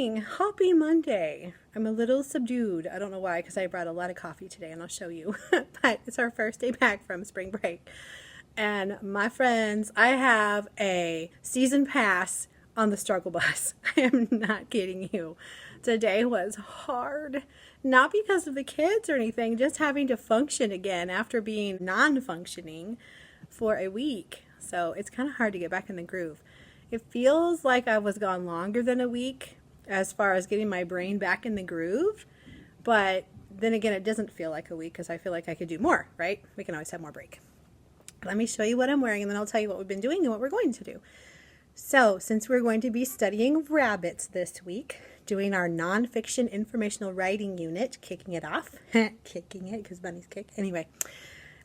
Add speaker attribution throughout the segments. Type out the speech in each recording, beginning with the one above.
Speaker 1: morning! Happy Monday! I'm a little subdued. I don't know why, because I brought a lot of coffee today, and I'll show you. But it's our first day back from spring break. And my friends, I have a season pass on the struggle bus. I am not kidding you. Today was hard. Not because of the kids or anything, just having to function again after being non-functioning for a week. So it's kind of hard to get back in the groove. It feels like I was gone longer than a week as far as getting my brain back in the groove. But then again, it doesn't feel like a week because I feel like I could do more, right? We can always have more break. Let me show you what I'm wearing and then I'll tell you what we've been doing and what we're going to do. So since we're going to be studying rabbits this week, doing our nonfiction informational writing unit, kicking it off, kicking it because bunnies kick. Anyway,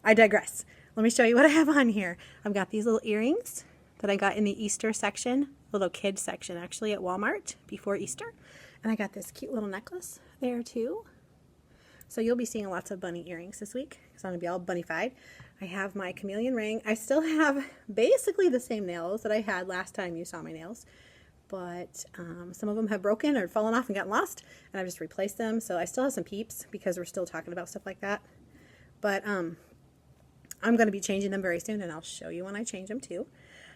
Speaker 1: I digress. Let me show you what I have on here. I've got these little earrings that I got in the Easter section, little kid section actually at Walmart before Easter. And I got this cute little necklace there too. So you'll be seeing lots of bunny earrings this week because I'm going to be all bunny-fied. I have my chameleon ring. I still have basically the same nails that I had last time you saw my nails. But some of them have broken or fallen off and gotten lost. And I've just replaced them. So I still have some peeps because we're still talking about stuff like that. But I'm going to be changing them very soon and I'll show you when I change them too.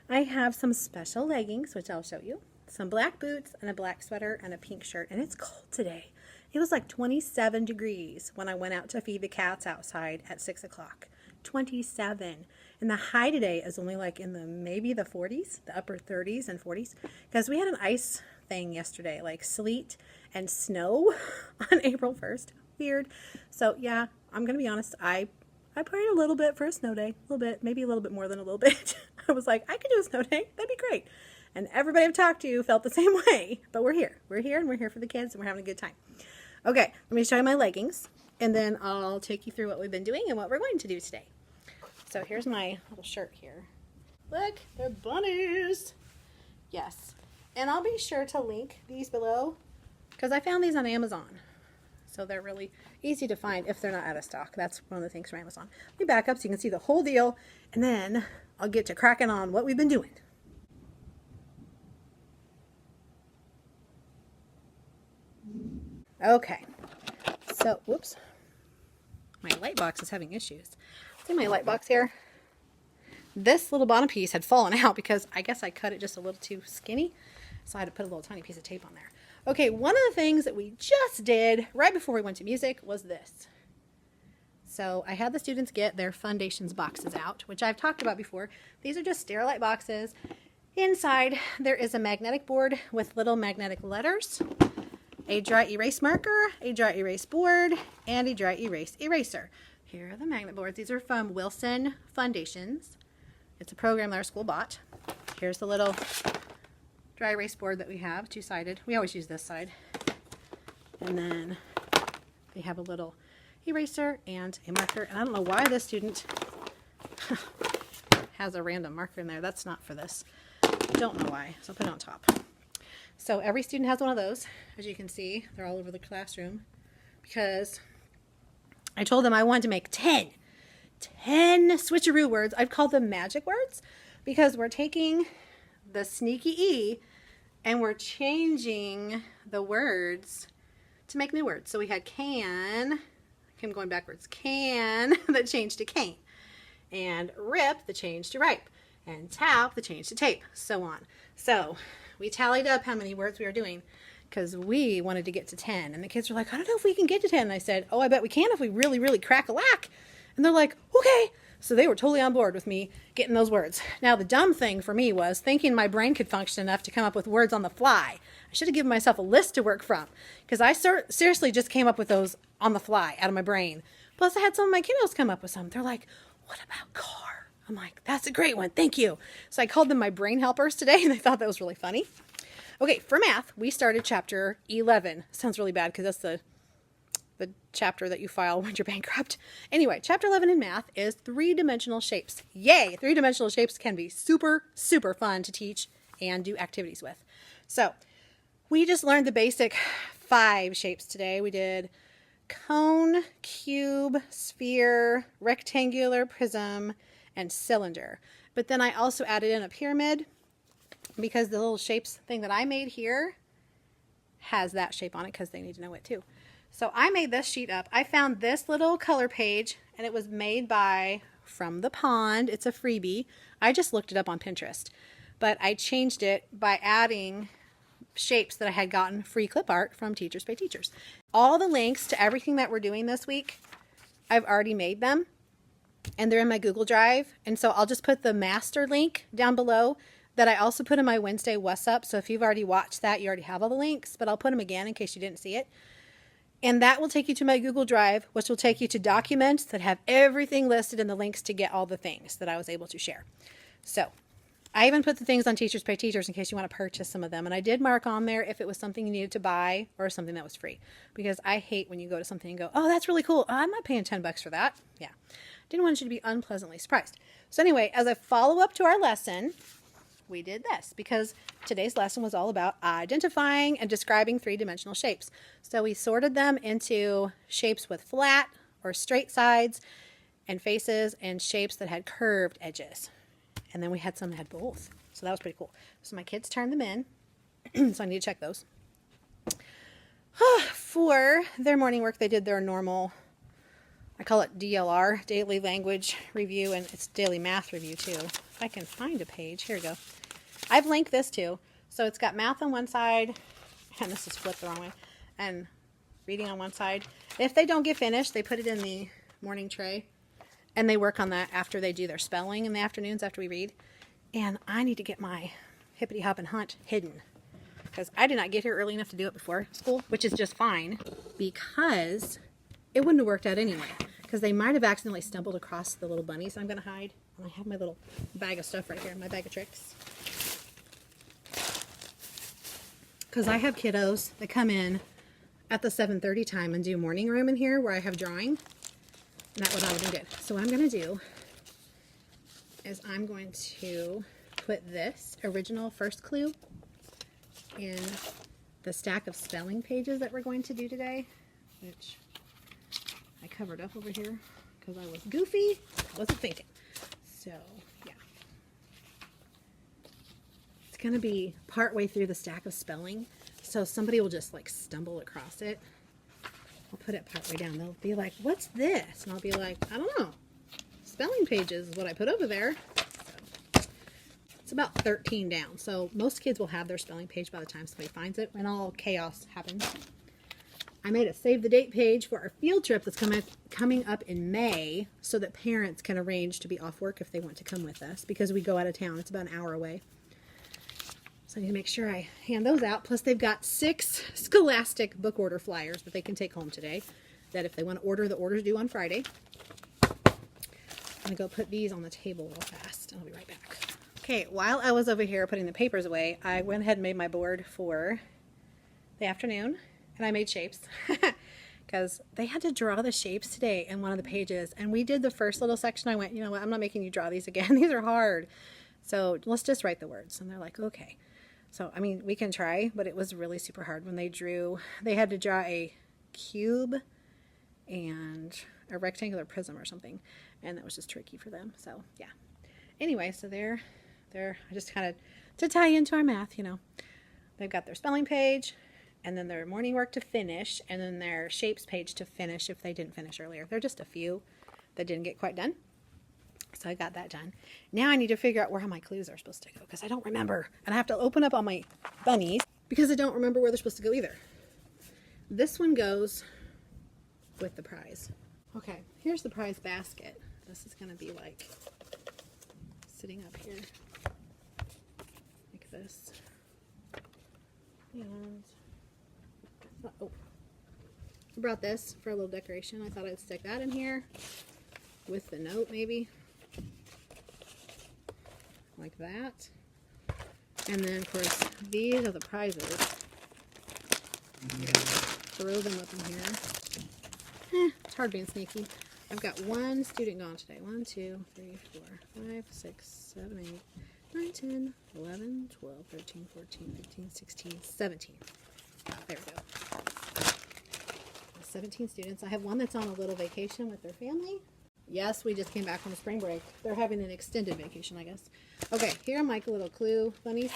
Speaker 1: I have some special leggings, which I'll show you. Some black boots and a black sweater and a pink shirt. And it's cold today. It was like 27 degrees when I went out to feed the cats outside at 6 o'clock. 27. And the high today is only like in the maybe the 40s, the upper 30s and 40s. Because we had an ice thing yesterday, like sleet and snow on April 1st. Weird. So yeah, I'm going to be honest. I prayed a little bit for a snow day. A little bit, maybe a little bit more than a little bit. I was like, I could do a snow day. That'd be great. And everybody I've talked to felt the same way. But we're here. We're here and we're here for the kids and we're having a good time. Okay, let me show you my leggings. And then I'll take you through what we've been doing and what we're going to do today. So here's my little shirt here. Look, they're bunnies. Yes. And I'll be sure to link these below because I found these on Amazon. So they're really easy to find if they're not out of stock. That's one of the things from Amazon. Let me back up so you can see the whole deal, and then I'll get to cracking on what we've been doing. Okay. So, whoops. My light box is having issues. See my light box here? This little bottom piece had fallen out because I guess I cut it just a little too skinny. So I had to put a little tiny piece of tape on there. Okay, one of the things that we just did right before we went to music was this. So I had the students get their foundations boxes out, which I've talked about before. These are just Sterilite boxes. Inside there is a magnetic board with little magnetic letters, a dry erase marker, a dry erase board, and a dry erase eraser. Here are the magnet boards. These are from Wilson Foundations. It's a program that our school bought. Here's the little dry erase board that we have, two-sided. We always use this side. And then they have a little eraser and a marker. And I don't know why this student has a random marker in there. That's not for this. Don't know why. So I'll put it on top. So every student has one of those. As you can see, they're all over the classroom because I told them I wanted to make 10 switcheroo words. I've called them magic words because we're taking the sneaky E and we're changing the words to make new words. So we had can, I'm going backwards, can that changed to cane, and rip that changed to ripe, and tap that changed to tape, so on. So we tallied up how many words we were doing because we wanted to get to 10, and the kids were like, I don't know if we can get to 10. And I said, oh, I bet we can if we really, really crack a lack. And they're like, okay. So they were totally on board with me getting those words. Now, the dumb thing for me was thinking my brain could function enough to come up with words on the fly. I should have given myself a list to work from because I seriously just came up with those on the fly out of my brain. Plus, I had some of my kiddos come up with some. They're like, what about car? I'm like, that's a great one. Thank you. So I called them my brain helpers today, and they thought that was really funny. Okay, for math, we started chapter 11. Sounds really bad because that's the chapter that you file when you're bankrupt. Anyway, chapter 11 in math is three-dimensional shapes. Yay! Three-dimensional shapes can be super, super fun to teach and do activities with. So we just learned the basic 5 shapes today. We did cone, cube, sphere, rectangular, prism, and cylinder. But then I also added in a pyramid because the little shapes thing that I made here has that shape on it because they need to know it too. So I made this sheet up. I found this little color page, and it was made by From the Pond. It's a freebie. I just looked it up on Pinterest, but I changed it by adding shapes that I had gotten free clip art from Teachers Pay Teachers. All the links to everything that we're doing this week, I've already made them, and they're in my Google Drive. And so I'll just put the master link down below that I also put in my Wednesday What's Up. So if you've already watched that, you already have all the links, but I'll put them again in case you didn't see it. And that will take you to my Google Drive, which will take you to documents that have everything listed in the links to get all the things that I was able to share. So I even put the things on Teachers Pay Teachers in case you want to purchase some of them. And I did mark on there if it was something you needed to buy or something that was free. Because I hate when you go to something and go, oh, that's really cool. I'm not paying $10 for that. Yeah. Didn't want you to be unpleasantly surprised. So anyway, as a follow-up to our lesson, we did this because today's lesson was all about identifying and describing three-dimensional shapes. So we sorted them into shapes with flat or straight sides and faces and shapes that had curved edges. And then we had some that had both. So that was pretty cool. So my kids turned them in. So I need to check those. For their morning work, they did their normal, I call it DLR, Daily Language Review, and it's Daily Math Review too. If I can find a page. Here we go. I've linked this too. So it's got math on one side, and this is flipped the wrong way, and reading on one side. If they don't get finished, they put it in the morning tray, and they work on that after they do their spelling in the afternoons after we read. And I need to get my hippity hop and hunt hidden because I did not get here early enough to do it before school, which is just fine because it wouldn't have worked out anyway because they might have accidentally stumbled across the little bunnies I'm going to hide. And I have my little bag of stuff right here, my bag of tricks. Because I have kiddos that come in at the 7:30 time and do morning room in here where I have drawing. And that would not have been good. So what I'm going to do is I'm going to put this original first clue in the stack of spelling pages that we're going to do today, which I covered up over here because I was goofy. I wasn't thinking. So, yeah. It's going to be partway through the stack of spelling, so somebody will just like stumble across it. I'll put it partway down. They'll be like, what's this? And I'll be like, I don't know. Spelling pages is what I put over there. So, it's about 13 down. So most kids will have their spelling page by the time somebody finds it when all chaos happens. I made a save the date page for our field trip that's coming up in May so that parents can arrange to be off work if they want to come with us because we go out of town. It's about an hour away. So I need to make sure I hand those out. Plus they've got 6 Scholastic book order flyers that they can take home today that if they want to order, the order's due on Friday. I'm going to go put these on the table real fast and I'll be right back. Okay, while I was over here putting the papers away, I went ahead and made my board for the afternoon. And I made shapes because they had to draw the shapes today in one of the pages. And we did the first little section. I went, you know what, I'm not making you draw these again. These are hard. So let's just write the words. And they're like, okay. So, I mean, we can try, but it was really super hard when they drew. They had to draw a cube and a rectangular prism or something. And that was just tricky for them. So, yeah. Anyway, so they're I just kind of, to tie into our math, you know, they've got their spelling page, and then their morning work to finish, and then their shapes page to finish if they didn't finish earlier. There are just a few that didn't get quite done. So I got that done. Now I need to figure out where my clues are supposed to go because I don't remember. And I have to open up all my bunnies because I don't remember where they're supposed to go either. This one goes with the prize. Okay, here's the prize basket. This is going to be like sitting up here like this. And oh, I brought this for a little decoration. I thought I'd stick that in here with the note maybe. Like that. And then of course these are the prizes. Throw them up in here. It's hard being sneaky. I've got one student gone today. 1, 2, 3, 4, 5, 6, 7, 8, 9, 10, 11, 12, 13, 14, 15, 16, 17. There we go. 17 students. I have one that's on a little vacation with their family. Yes, we just came back from spring break. They're having an extended vacation, I guess. Okay, here are my little clue bunnies.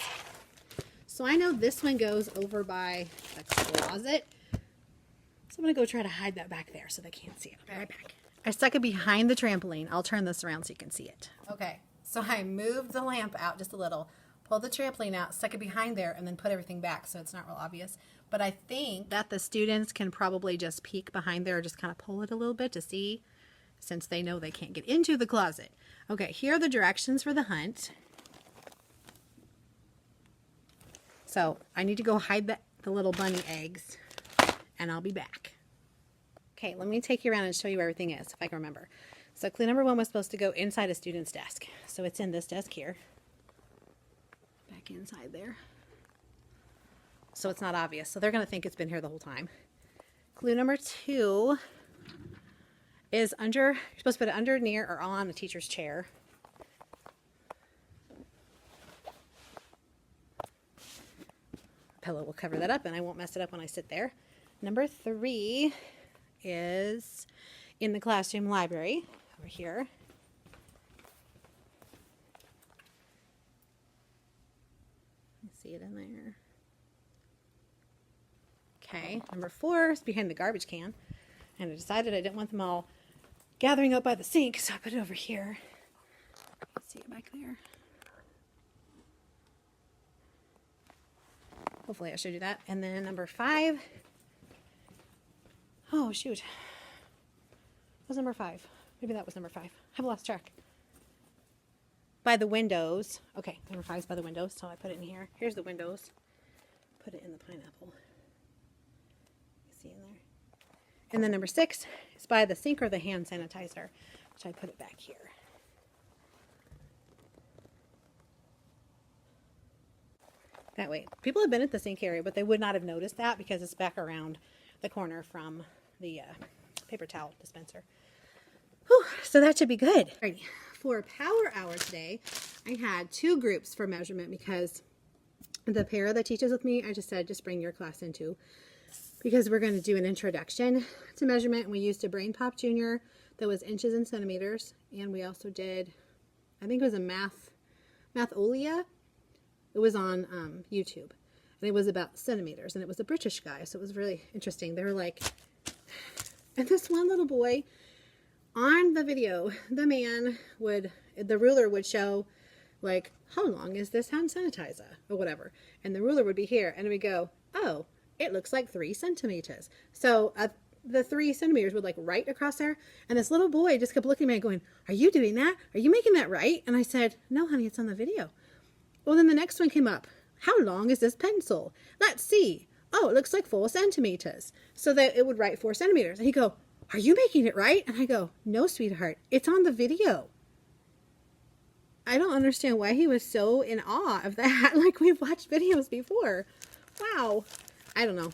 Speaker 1: So I know this one goes over by the closet. So I'm going to go try to hide that back there so they can't see it. I'll be right back. I stuck it behind the trampoline. I'll turn this around so you can see it. Okay, so I moved the lamp out just a little, pulled the trampoline out, stuck it behind there, and then put everything back so it's not real obvious. But I think that the students can probably just peek behind there or just kind of pull it a little bit to see, since they know they can't get into the closet. Okay, here are the directions for the hunt. So I need to go hide the little bunny eggs, and I'll be back. Okay, let me take you around and show you where everything is, if I can remember. So clue number 1 was supposed to go inside a student's desk. So it's in this desk here. Back inside there. So it's not obvious. So they're going to think it's been here the whole time. Clue number 2 is under, you're supposed to put it under, near, or on the teacher's chair. Pillow will cover that up and I won't mess it up when I sit there. Number 3 is in the classroom library over here. You see it in there. Okay, number 4 is behind the garbage can. And I decided I didn't want them all gathering up by the sink, so I put it over here. See it back there. Hopefully I showed you that. And then number 5. Oh, shoot. What was number 5? Maybe that was number 5. I've lost track. By the windows. Okay, number 5 is by the windows, so I put it in here. Here's the windows. Put it in the pineapple. You see in there? And then number 6 is by the sink or the hand sanitizer, which I put it back here. That way. People have been at the sink area, but they would not have noticed that because it's back around the corner from the paper towel dispenser. Whew, so that should be good. Alrighty. For power hour today, I had 2 groups for measurement because the pair that teaches with me, I just said just bring your class in too, because we're going to do an introduction to measurement. We used a Brain Pop Junior that was inches and centimeters, and we also did, I think it was a Matholia. It was on YouTube, and it was about centimeters, and it was a British guy, so it was really interesting. They were like, and this one little boy, on the video, the ruler would show, like, how long is this hand sanitizer, or whatever, and the ruler would be here, and we go, oh, it looks like 3 centimeters. So the 3 centimeters would like right across there, and this little boy just kept looking at me and going, are you doing that? Are you making that right? And I said, no, honey, it's on the video. Well, then the next one came up. How long is this pencil? Let's see. Oh, it looks like 4 centimeters. So that it would write 4 centimeters. And he'd go, are you making it right? And I go, no, sweetheart, it's on the video. I don't understand why he was so in awe of that. Like, we've watched videos before. Wow. I don't know.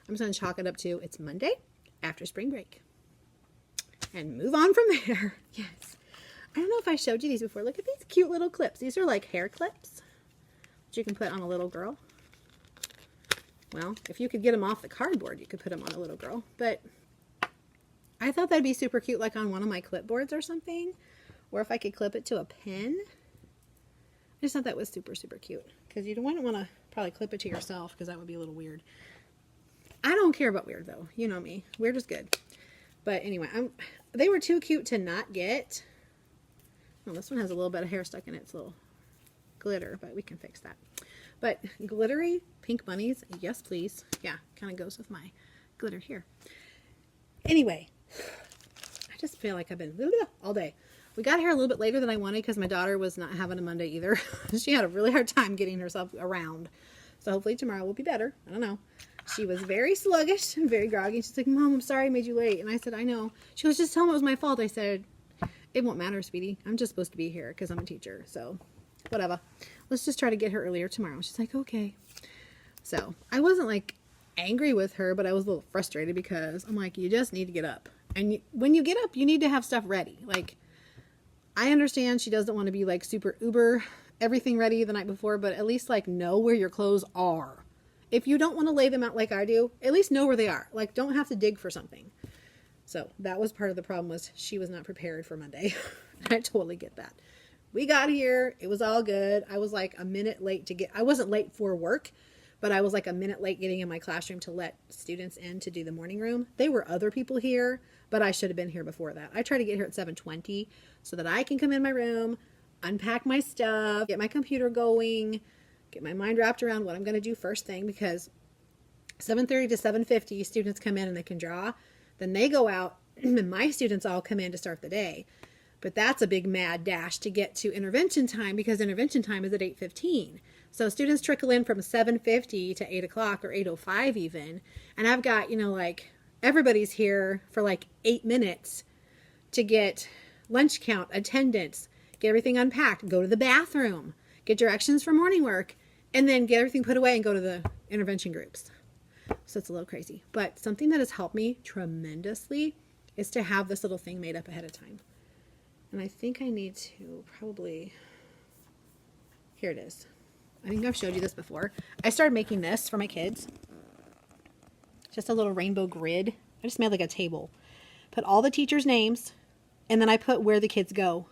Speaker 1: I'm just going to chalk it up to it's Monday after spring break. And move on from there. Yes. I don't know if I showed you these before. Look at these cute little clips. These are like hair clips that you can put on a little girl. Well, if you could get them off the cardboard, you could put them on a little girl. But I thought that'd be super cute, like on one of my clipboards or something. Or if I could clip it to a pen. I just thought that was super, super cute. Because you wouldn't want to probably clip it to yourself, because that would be a little weird. I don't care about weird, though. You know me. Weird is good. But anyway, they were too cute to not get. Well, this one has a little bit of hair stuck in its little glitter, but we can fix that. But glittery pink bunnies, yes please. Yeah, kind of goes with my glitter here. Anyway, I just feel like I've been all day. We got here a little bit later than I wanted because my daughter was not having a Monday either. She had a really hard time getting herself around. So hopefully tomorrow will be better. I don't know. She was very sluggish and very groggy. She's like, Mom, I'm sorry I made you late. And I said, I know. She was just telling me it was my fault. I said, it won't matter, sweetie. I'm just supposed to be here because I'm a teacher. So, whatever. Let's just try to get her earlier tomorrow. She's like, okay. So, I wasn't like angry with her, but I was a little frustrated because I'm like, you just need to get up. And when you get up, you need to have stuff ready. Like, I understand she doesn't want to be like super uber everything ready the night before, but at least like know where your clothes are. If you don't want to lay them out like I do, at least know where they are. Like, don't have to dig for something. So that was part of the problem, was she was not prepared for Monday. I totally get that. We got here. It was all good. I was like a minute late to get, I wasn't late for work, but I was like a minute late getting in my classroom to let students in to do the morning room. There were other people here, but I should have been here before that. I try to get here at 7:20 so that I can come in my room, unpack my stuff, get my computer going, get my mind wrapped around what I'm going to do first thing, because 7:30 to 7:50 students come in and they can draw. Then they go out and my students all come in to start the day. But that's a big mad dash to get to intervention time, because intervention time is at 8:15. So students trickle in from 7:50 to 8 o'clock or 8:05 even. And I've got, you know, like everybody's here for like 8 minutes to get lunch count, attendance, get everything unpacked, go to the bathroom, get directions for morning work, and then get everything put away and go to the intervention groups. So it's a little crazy. But something that has helped me tremendously is to have this little thing made up ahead of time. And I think I need to probably, here it is. I think I've showed you this before. I started making this for my kids. Just a little rainbow grid. I just made like a table. Put all the teachers' names, and then I put where the kids go.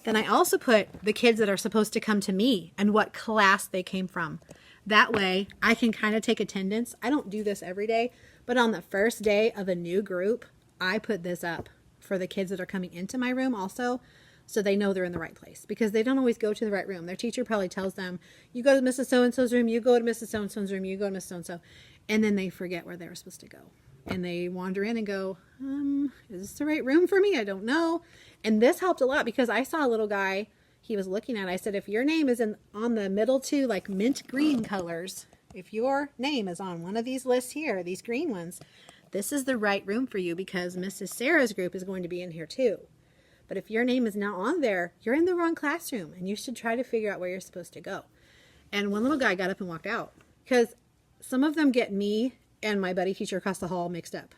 Speaker 1: Then I also put the kids that are supposed to come to me and what class they came from. That way I can kind of take attendance. I don't do this every day, but on the first day of a new group, I put this up for the kids that are coming into my room also, so they know they're in the right place, because they don't always go to the right room. Their teacher probably tells them, you go to Mrs. So-and-so's room, you go to Mrs. So-and-so's room, you go to Mrs. So-and-so, and then they forget where they were supposed to go. And they wander in and go, is this the right room for me? I don't know. And this helped a lot, because I saw a little guy, he was looking at it. I said, if your name is on the middle two, like mint green colors, if your name is on one of these lists here, these green ones, this is the right room for you, because Mrs. Sarah's group is going to be in here too. But if your name is not on there, you're in the wrong classroom, and you should try to figure out where you're supposed to go. And one little guy got up and walked out, because some of them get me and my buddy teacher across the hall mixed up,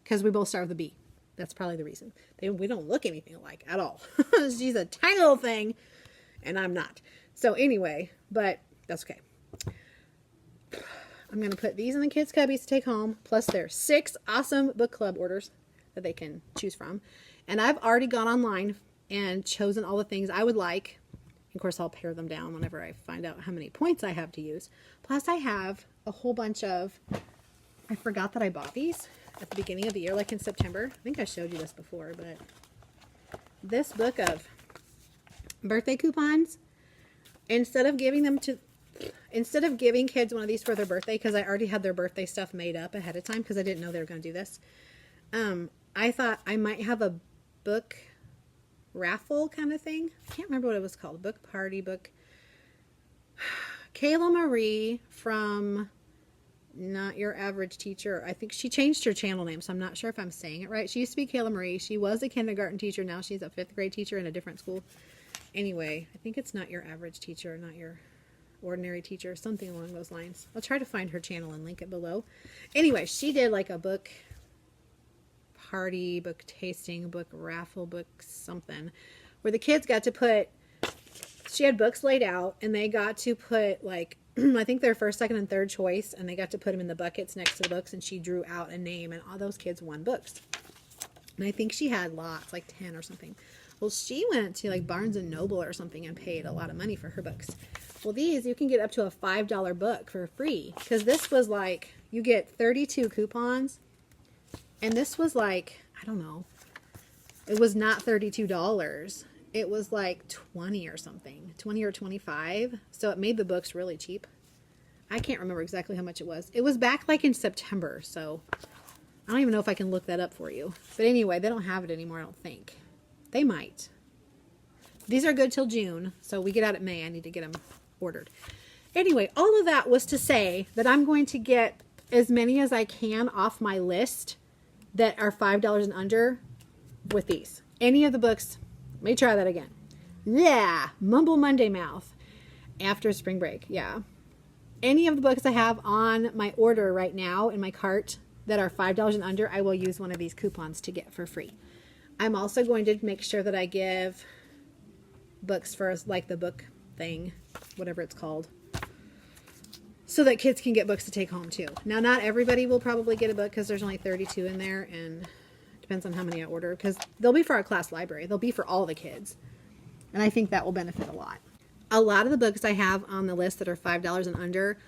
Speaker 1: because we both start with a B. That's probably the reason. We don't look anything alike at all. She's a tiny little thing, and I'm not. So anyway, but that's okay. I'm going to put these in the kids' cubbies to take home, plus their 6 awesome book club orders that they can choose from. And I've already gone online and chosen all the things I would like. Of course, I'll pare them down whenever I find out how many points I have to use. Plus, I have a whole bunch of, I forgot that I bought these at the beginning of the year, like in September. I think I showed you this before, but this book of birthday coupons, instead of giving kids one of these for their birthday, because I already had their birthday stuff made up ahead of time, because I didn't know they were going to do this, I thought I might have a book raffle kind of thing. I can't remember what it was called. Book party, book. Kayla Marie from Not Your Average Teacher. I think she changed her channel name, so I'm not sure if I'm saying it right. She used to be Kayla Marie. She was a kindergarten teacher. Now she's a 5th grade teacher in a different school. Anyway, I think it's Not Your Average Teacher, Not Your Ordinary Teacher, something along those lines. I'll try to find her channel and link it below. Anyway, she did like a book party, book tasting, book raffle, book something, where the kids got to put, she had books laid out, and they got to put like, I think their first, second, and third choice, and they got to put them in the buckets next to the books, and she drew out a name, and all those kids won books. And I think she had lots, like 10 or something. Well, she went to like Barnes and Noble or something and paid a lot of money for her books. Well, these, you can get up to a $5 book for free, because this was like, you get 32 coupons, and this was like, I don't know, it was not $32. It was like 20 or something, 20 or 25. So it made the books really cheap. I can't remember exactly how much it was. It was back like in September, so I don't even know if I can look that up for you. But anyway, they don't have it anymore, I don't think. They might. These are good till June, so we get out at May. I need to get them ordered. Anyway, all of that was to say that I'm going to get as many as I can off my list that are $5 and under with these. Any of the books, let me try that again. Yeah, Mumble Monday Mouth after spring break. Yeah. Any of the books I have on my order right now in my cart that are $5 and under, I will use one of these coupons to get for free. I'm also going to make sure that I give books for like the book thing, whatever it's called, so that kids can get books to take home too. Now, not everybody will probably get a book, because there's only 32 in there, and it depends on how many I order, because they'll be for our class library. They'll be for all the kids. And I think that will benefit a lot. A lot of the books I have on the list that are $5 and under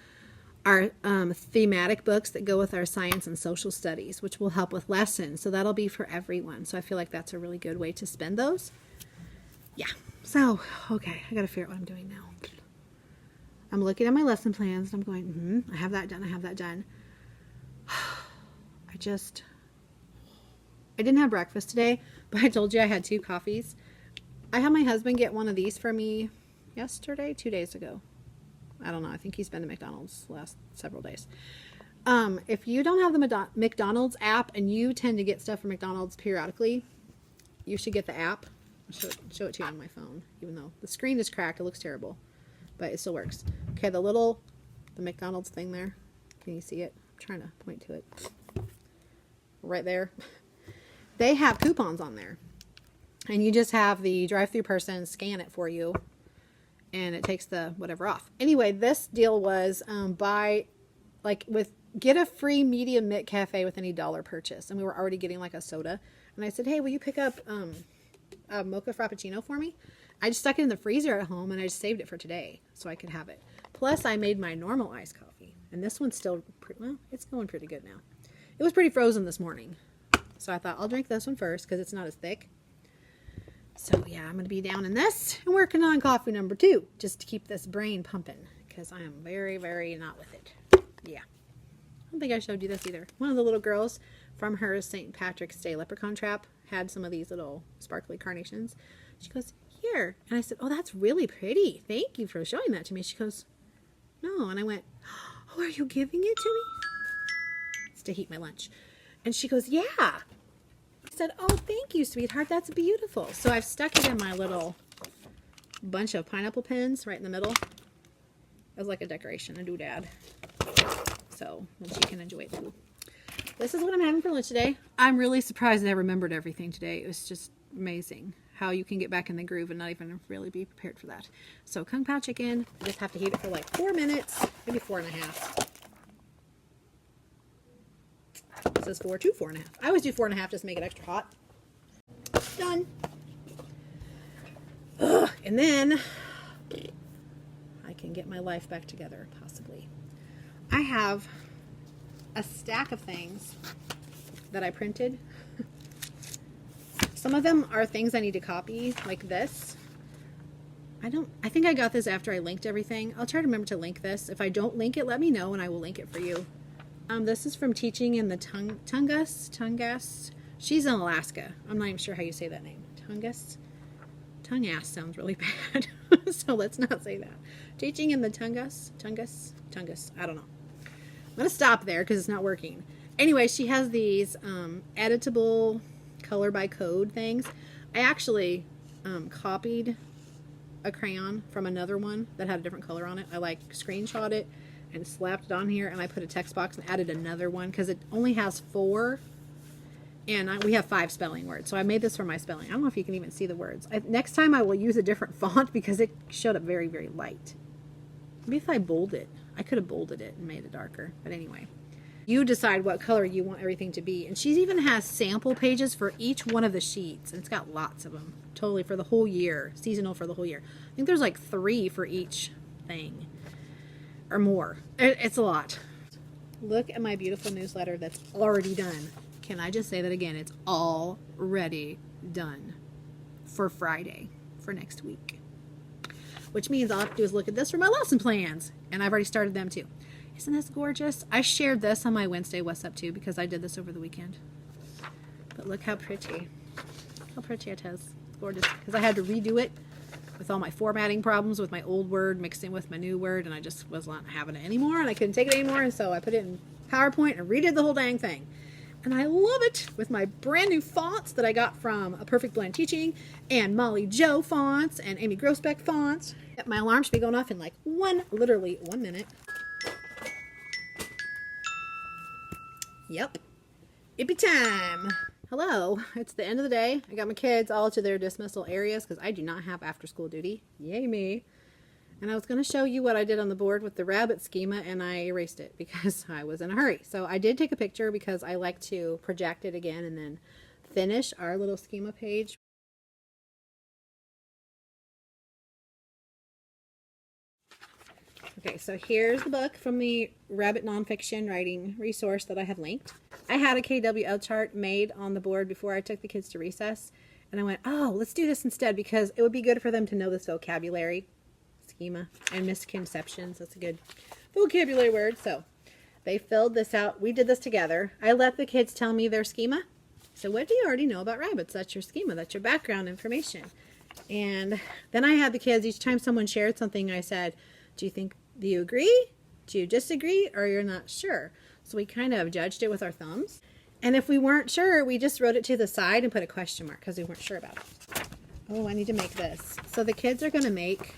Speaker 1: are thematic books that go with our science and social studies, which will help with lessons. So that'll be for everyone. So I feel like that's a really good way to spend those. Yeah. So, okay, I got to figure out what I'm doing now. I'm looking at my lesson plans and I'm going, I have that done. I have that done. I didn't have breakfast today, but I told you I had 2 coffees. I had my husband get one of these for me yesterday, 2 days ago. I don't know. I think he's been to McDonald's the last several days. If you don't have the McDonald's app and you tend to get stuff from McDonald's periodically, you should get the app. I'll show it to you on my phone, even though the screen is cracked. It looks terrible, but it still works. Okay, the McDonald's thing there. Can you see it? I'm trying to point to it. Right there. They have coupons on there. And you just have the drive-through person scan it for you. And it takes the whatever off. Anyway, this deal was get a free medium Mitt cafe with any dollar purchase. And we were already getting like a soda. And I said, hey, will you pick up a mocha frappuccino for me? I just stuck it in the freezer at home and I just saved it for today so I could have it. Plus, I made my normal iced coffee. And this one's still, it's going pretty good now. It was pretty frozen this morning. So I thought I'll drink this one first because it's not as thick. So yeah, I'm going to be down in this and working on coffee number 2 just to keep this brain pumping because I am very, very not with it. Yeah. I don't think I showed you this either. One of the little girls from her St. Patrick's Day leprechaun trap had some of these little sparkly carnations. She goes, here. And I said, oh, that's really pretty. Thank you for showing that to me. She goes, no. And I went, oh, are you giving it to me? It's to heat my lunch. And she goes, yeah. I said, oh, thank you, sweetheart. That's beautiful. So I've stuck it in my little bunch of pineapple pins right in the middle as like a decoration, a doodad. So then she can enjoy it too. This is what I'm having for lunch today. I'm really surprised I remembered everything today. It was just amazing how you can get back in the groove and not even really be prepared for that. So Kung Pao chicken. I just have to heat it for like 4 minutes, maybe 4.5. It says 4 to 4.5. I always do 4.5 just to make it extra hot. Done. Ugh. And then I can get my life back together, possibly. I have a stack of things that I printed. Some of them are things I need to copy, like this. I think I got this after I linked everything. I'll try to remember to link this. If I don't link it, let me know and I will link it for you. This is from teaching in the Tungus. She's in Alaska. I'm not even sure how you say that name. Tungus sounds really bad. So let's not say that. Teaching in the Tungus. I don't know. I'm going to stop there because it's not working. Anyway, she has these editable color by code things. I actually copied a crayon from another one that had a different color on it. I screenshot it and slapped it on here, and I put a text box and added another one because it only has 4, and we have 5 spelling words. So I made this for my spelling. I don't know if you can even see the words. Next time I will use a different font because it showed up very, very light. Maybe if I bold it. I could have bolded it and made it darker. But anyway, you decide what color you want everything to be. And she even has sample pages for each one of the sheets. And it's got lots of them. Totally for the whole year. Seasonal for the whole year. I think there's like 3 for each thing. Or more. It's a lot. Look at my beautiful newsletter that's already done. Can I just say that again? It's already done for Friday for next week. Which means all I have to do is look at this for my lesson plans. And I've already started them too. Isn't this gorgeous? I shared this on my Wednesday What's Up too because I did this over the weekend. But look how pretty. How pretty it is. It's gorgeous. Because I had to redo it with all my formatting problems with my old Word mixed in with my new Word, and I just was not having it anymore, and I couldn't take it anymore, and so I put it in PowerPoint and redid the whole dang thing. And I love it with my brand new fonts that I got from A Perfect Blend Teaching and Molly Joe fonts and Amy Grosbeck fonts. My alarm should be going off in like literally 1 minute. Yep. Ippy time. Hello. It's the end of the day. I got my kids all to their dismissal areas because I do not have after school duty. Yay me. And I was going to show you what I did on the board with the rabbit schema, and I erased it because I was in a hurry. So I did take a picture because I like to project it again and then finish our little schema page. Okay, so here's the book from the Rabbit Nonfiction Writing Resource that I have linked. I had a KWL chart made on the board before I took the kids to recess. And I went, oh, let's do this instead because it would be good for them to know this vocabulary, schema, and misconceptions. That's a good vocabulary word. So they filled this out. We did this together. I let the kids tell me their schema. So what do you already know about rabbits? That's your schema. That's your background information. And then I had the kids, each time someone shared something, I said, do you agree? Do you disagree? Or you're not sure? So we kind of judged it with our thumbs. And if we weren't sure, we just wrote it to the side and put a question mark because we weren't sure about it. Oh, I need to make this. So the kids are going to make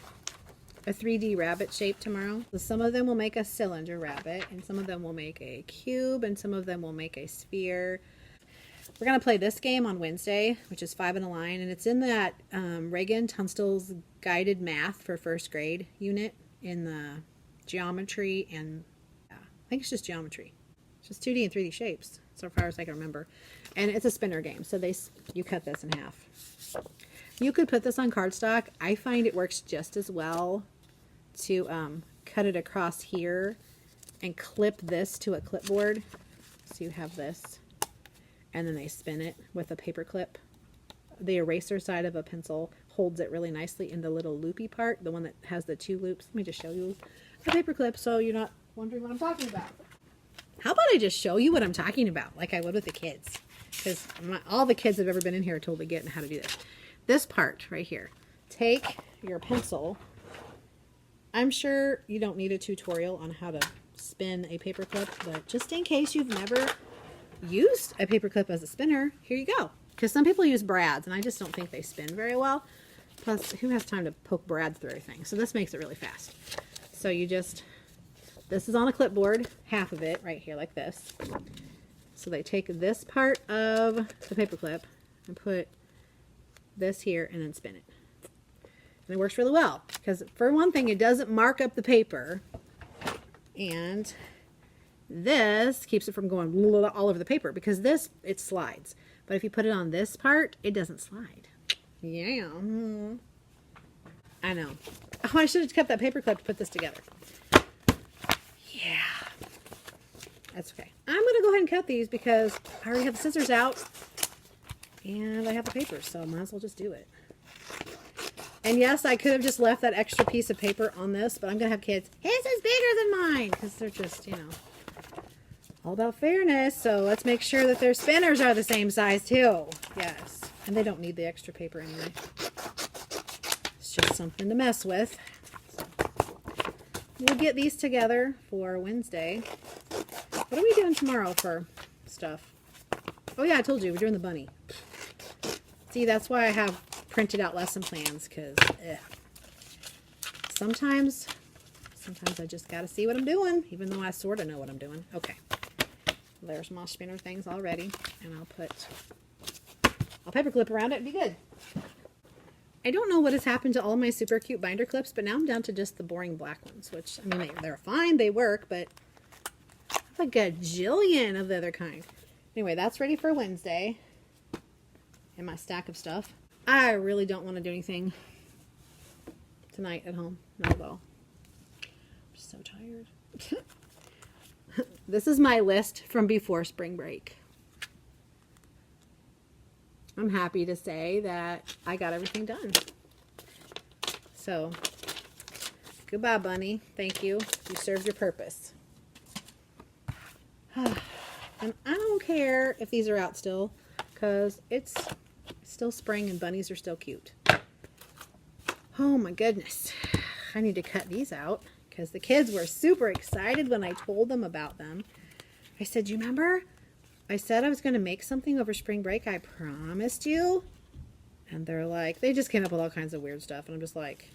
Speaker 1: a 3D rabbit shape tomorrow. So some of them will make a cylinder rabbit, and some of them will make a cube, and some of them will make a sphere. We're going to play this game on Wednesday, which is 5 in a line, and it's in that Reagan Tunstall's Guided Math for First Grade unit in the geometry and, I think it's just geometry. It's just 2D and 3D shapes, so far as I can remember. And it's a spinner game, so you cut this in half. You could put this on cardstock. I find it works just as well to cut it across here and clip this to a clipboard. So you have this, and then they spin it with a paper clip. The eraser side of a pencil holds it really nicely in the little loopy part, the one that has the 2 loops. Let me just show you the paper clip so you're not wondering what I'm talking about. How about I just show you what I'm talking about, like I would with the kids? Because all the kids that have ever been in here are totally getting how to do this. This part right here. Take your pencil. I'm sure you don't need a tutorial on how to spin a paper clip, but just in case you've never used a paper clip as a spinner, here you go. Because some people use brads, and I just don't think they spin very well. Plus, who has time to poke brads through everything? So this makes it really fast. So you just... This is on a clipboard, half of it right here like this. So they take this part of the paper clip and put this here and then spin it. And it works really well because for one thing, it doesn't mark up the paper, and this keeps it from going all over the paper because this, it slides. But if you put it on this part, it doesn't slide. Yeah. I know. Oh, I should have kept that paper clip to put this together. Yeah, that's okay. I'm going to go ahead and cut these because I already have the scissors out and I have the paper, so I might as well just do it. And yes, I could have just left that extra piece of paper on this, but I'm going to have kids, his is bigger than mine, because they're just, you know, all about fairness. So let's make sure that their spinners are the same size too. Yes, and they don't need the extra paper anyway. It's just something to mess with. We'll get these together for Wednesday. What are we doing tomorrow for stuff? Oh yeah, I told you, we're doing the bunny. See, that's why I have printed out lesson plans, because sometimes I just got to see what I'm doing, even though I sort of know what I'm doing. Okay, there's my spinner things already, and I'll paper clip around it and be good. I don't know what has happened to all my super cute binder clips, but now I'm down to just the boring black ones, which, I mean, they're fine, they work, but I have a gajillion of the other kind. Anyway, that's ready for Wednesday. And my stack of stuff. I really don't want to do anything tonight at home. Not at all. I'm just so tired. This is my list from before spring break. I'm happy to say that I got everything done. So, goodbye, Bunny. Thank you. You served your purpose. And I don't care if these are out still, because it's still spring and bunnies are still cute. Oh my goodness. I need to cut these out because the kids were super excited when I told them about them. I said, you remember? I said I was going to make something over spring break. I promised you. And they're like, they just came up with all kinds of weird stuff. And I'm just like,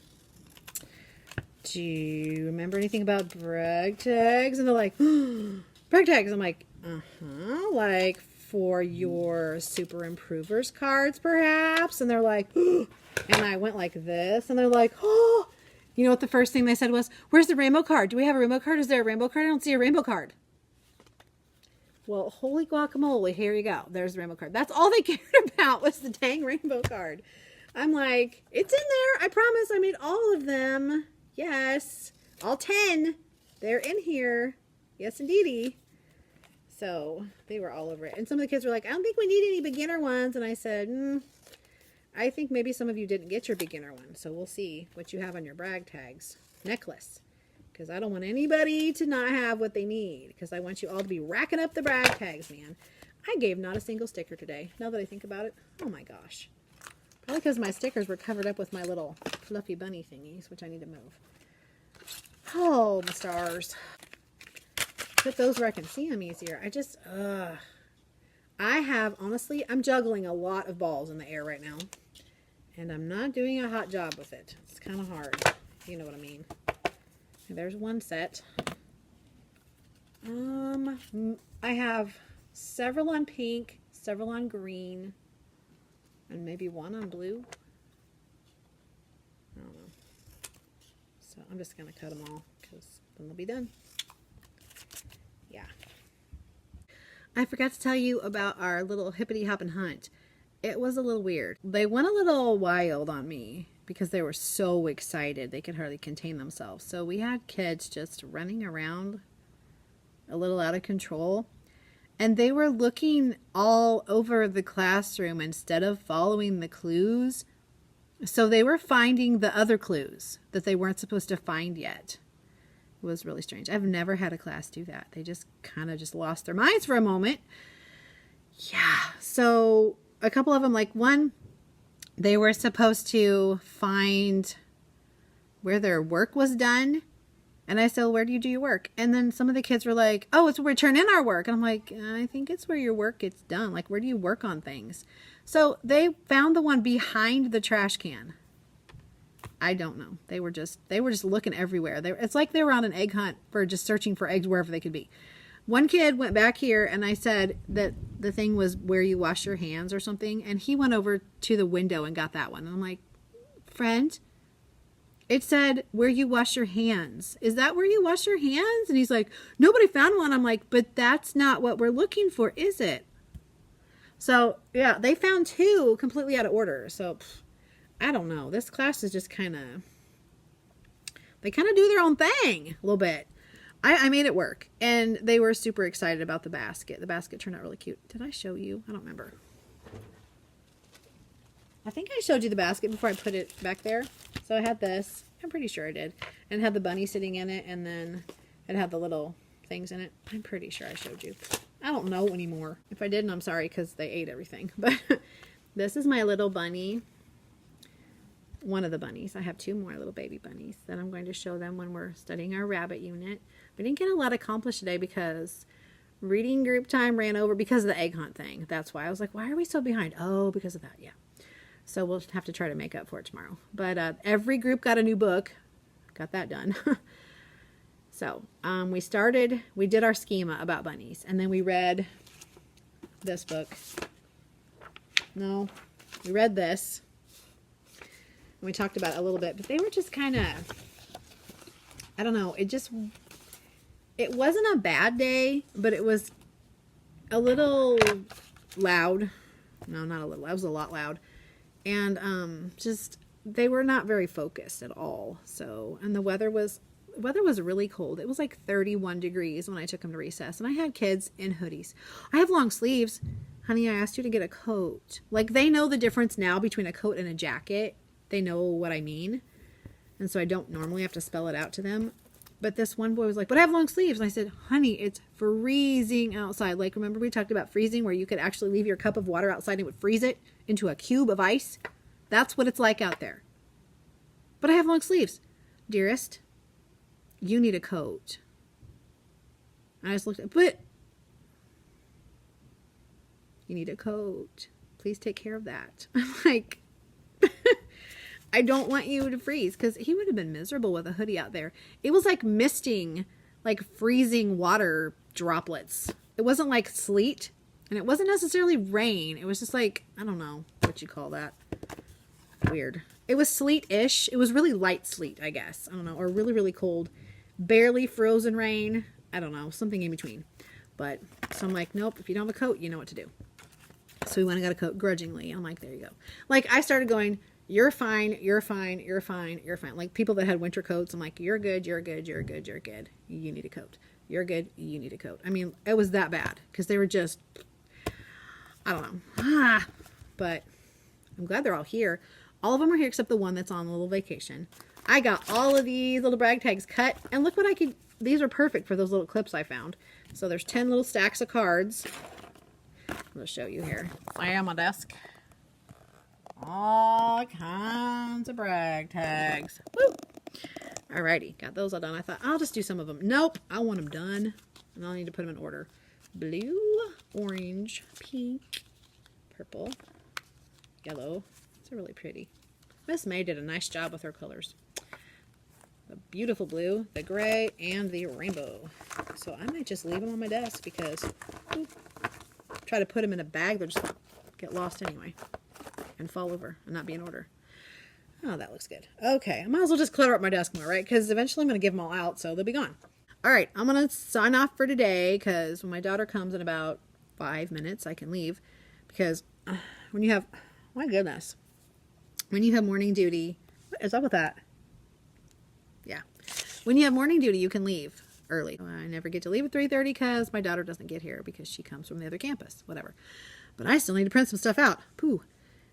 Speaker 1: do you remember anything about brag tags? And they're like, brag tags. I'm like, like for your super improvers cards, perhaps? And they're like, and I went like this. And they're like, oh, you know what the first thing they said was, where's the rainbow card? Do we have a rainbow card? Is there a rainbow card? I don't see a rainbow card. Well, holy guacamole, here you go. There's the rainbow card. That's all they cared about was the dang rainbow card. I'm like, it's in there. I promise I made all of them. Yes. All 10. They're in here. Yes, indeedy. So they were all over it. And some of the kids were like, I don't think we need any beginner ones. And I said, I think maybe some of you didn't get your beginner one. So we'll see what you have on your brag tags. Necklace. Because I don't want anybody to not have what they need. Because I want you all to be racking up the brag tags, man. I gave not a single sticker today. Now that I think about it. Oh my gosh. Probably because my stickers were covered up with my little fluffy bunny thingies, which I need to move. Oh, the stars. Put those where I can see them easier. I have, honestly, I'm juggling a lot of balls in the air right now. And I'm not doing a hot job with it. It's kind of hard. You know what I mean. There's one set. I have several on pink, several on green, and maybe one on blue. I don't know. So I'm just going to cut them all because then they'll be done. Yeah. I forgot to tell you about our little hippity hoppin' hunt. It was a little weird. They went a little wild on me because they were so excited they could hardly contain themselves. So we had kids just running around a little out of control. And they were looking all over the classroom instead of following the clues. So they were finding the other clues that they weren't supposed to find yet. It was really strange. I've never had a class do that. They just kind of just lost their minds for a moment. Yeah. So a couple of them, like one, they were supposed to find where their work was done. And I said, well, where do you do your work? And then some of the kids were like, oh, it's where we turn in our work. And I'm like, I think it's where your work gets done. Like, where do you work on things? So they found the one behind the trash can. I don't know. They were just looking everywhere. It's like they were on an egg hunt for just searching for eggs wherever they could be. One kid went back here and I said that the thing was where you wash your hands or something. And he went over to the window and got that one. And I'm like, friend, it said where you wash your hands. Is that where you wash your hands? And he's like, nobody found one. I'm like, but that's not what we're looking for, is it? So yeah, they found two completely out of order. So I don't know. This class is just they kind of do their own thing a little bit. I made it work and they were super excited about the basket. The basket turned out really cute. Did I show you? I don't remember. I think I showed you the basket before I put it back there. So I had this. I'm pretty sure I did. And it had the bunny sitting in it. And then it had the little things in it. I'm pretty sure I showed you. I don't know anymore. If I didn't, I'm sorry because they ate everything. But this is my little bunny. One of the bunnies. I have two more little baby bunnies that I'm going to show them when we're studying our rabbit unit. We didn't get a lot accomplished today because reading group time ran over because of the egg hunt thing. That's why I was like, why are we so behind? Oh, because of that. Yeah. So we'll have to try to make up for it tomorrow. But every group got a new book. Got that done. So we did our schema about bunnies. And then we read this book. No, we read this. And we talked about it a little bit. But they were just kind of, I don't know. It wasn't a bad day, but it was a little loud. No, not a little. It was a lot loud. And they were not very focused at all. So, and the weather was really cold. It was like 31 degrees when I took them to recess. And I had kids in hoodies. I have long sleeves. Honey, I asked you to get a coat. Like, they know the difference now between a coat and a jacket. They know what I mean. And so I don't normally have to spell it out to them. But this one boy was like, but I have long sleeves. And I said, honey, it's freezing outside. Like, remember we talked about freezing where you could actually leave your cup of water outside and it would freeze it into a cube of ice? That's what it's like out there. But I have long sleeves. Dearest, you need a coat. I just looked at, but you need a coat. Please take care of that. I'm like, I don't want you to freeze because he would have been miserable with a hoodie out there. It was like misting, like freezing water droplets. It wasn't like sleet and it wasn't necessarily rain. It was just like, I don't know what you call that. Weird. It was sleet-ish. It was really light sleet, I guess. I don't know. Or really, really cold. Barely frozen rain. I don't know. Something in between. But, so I'm like, nope. If you don't have a coat, you know what to do. So we went and got a coat grudgingly. I'm like, there you go. Like, I started going, you're fine, you're fine, you're fine, you're fine. Like people that had winter coats, I'm like, you're good, you're good, you're good, you're good. You need a coat. You're good, you need a coat. I mean, it was that bad because they were just, I don't know. But I'm glad they're all here. All of them are here except the one that's on a little vacation. I got all of these little brag tags cut, and look what I could, these are perfect for those little clips I found. So there's 10 little stacks of cards. I'll show you here. I am on my desk. All kinds of brag tags. Woo! Alrighty, got those all done. I thought I'll just do some of them. Nope, I want them done, and I'll need to put them in order. Blue, orange, pink, purple, yellow. These are really pretty. Miss May did a nice job with her colors. The beautiful blue, the gray, and the rainbow. So I might just leave them on my desk because try to put them in a bag, they'll just get lost anyway and fall over and not be in order. Oh, that looks good. Okay, I might as well just clutter up my desk more, right? Because eventually I'm going to give them all out, so they'll be gone. All right, I'm going to sign off for today because when my daughter comes in about 5 minutes, I can leave. Because when you have, my goodness, when you have morning duty, what is up with that? Yeah. When you have morning duty, you can leave early. I never get to leave at 3:30 because my daughter doesn't get here because she comes from the other campus, whatever. But I still need to print some stuff out. Pooh.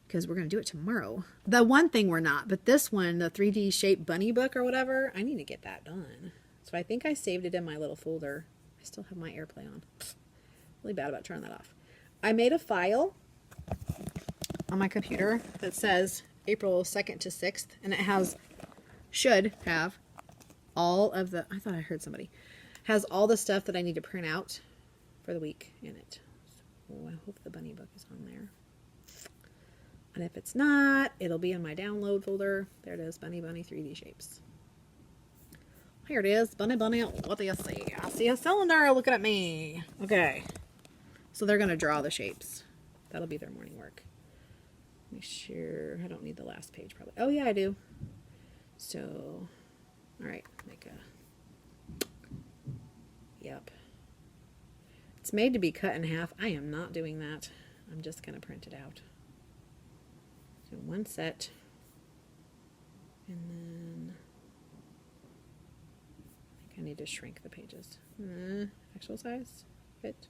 Speaker 1: Because we're going to do it tomorrow. The one thing we're not, but this one, the 3D shape bunny book or whatever, I need to get that done. So I think I saved it in my little folder. I still have my AirPlay on. Really bad about turning that off. I made a file on my computer that says April 2nd to 6th, and it has, should have, all of the, I thought I heard somebody, has all the stuff that I need to print out for the week in it. So I hope the bunny book is on there. And if it's not, it'll be in my download folder. There it is, Bunny Bunny 3D Shapes. Here it is, Bunny Bunny, what do you see? I see a cylinder looking at me. Okay, so they're going to draw the shapes. That'll be their morning work. Make sure, I don't need the last page probably. Oh yeah, I do. So, all right, make a, yep. It's made to be cut in half. I am not doing that. I'm just going to print it out. So one set, and then I think I need to shrink the pages. Actual size, fit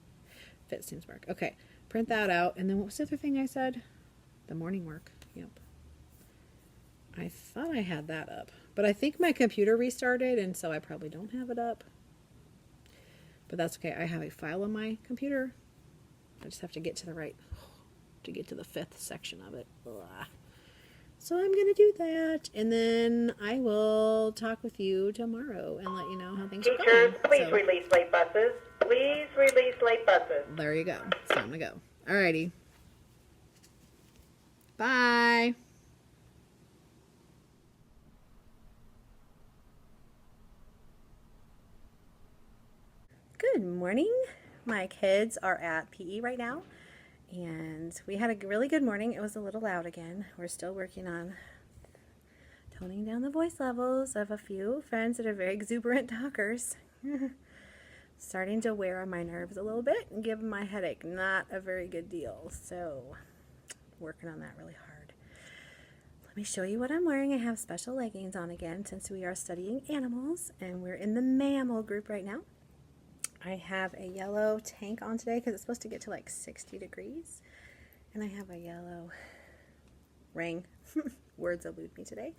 Speaker 1: seems work. Okay, print that out, and then what was the other thing I said? The morning work. Yep. I thought I had that up, but I think my computer restarted, and so I probably don't have it up. But that's okay. I have a file on my computer. I just have to get to the right. To get to the 5th section of it. Ugh. So I'm going to do that, and then I will talk with you tomorrow and let you know how things are going.
Speaker 2: Teachers, please release late buses. Please release late buses.
Speaker 1: There you go. It's time to go. Alrighty. Bye. Good morning. My kids are at PE right now. And we had a really good morning. It was a little loud again. We're still working on toning down the voice levels of a few friends that are very exuberant talkers. Starting to wear on my nerves a little bit and give my headache not a very good deal. So working on that really hard. Let me show you what I'm wearing. I have special leggings on again since we are studying animals and we're in the mammal group right now. I have a yellow tank on today because it's supposed to get to like 60 degrees. And I have a yellow ring. Words elude me today.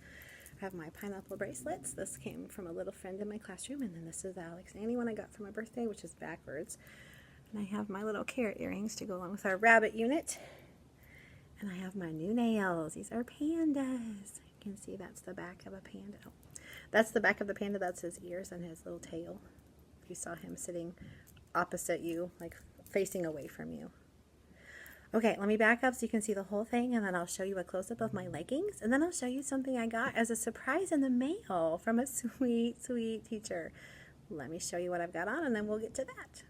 Speaker 1: I have my pineapple bracelets. This came from a little friend in my classroom. And then this is the Alex Annie one I got for my birthday, which is backwards. And I have my little carrot earrings to go along with our rabbit unit. And I have my new nails. These are pandas. You can see that's the back of a panda. Oh, that's the back of the panda. That's his ears and his little tail. You saw him sitting opposite you, like facing away from you. Okay, let me back up so you can see the whole thing, and then I'll show you a close-up of my leggings, and then I'll show you something I got as a surprise in the mail from a sweet, sweet teacher. Let me show you what I've got on, and then we'll get to that.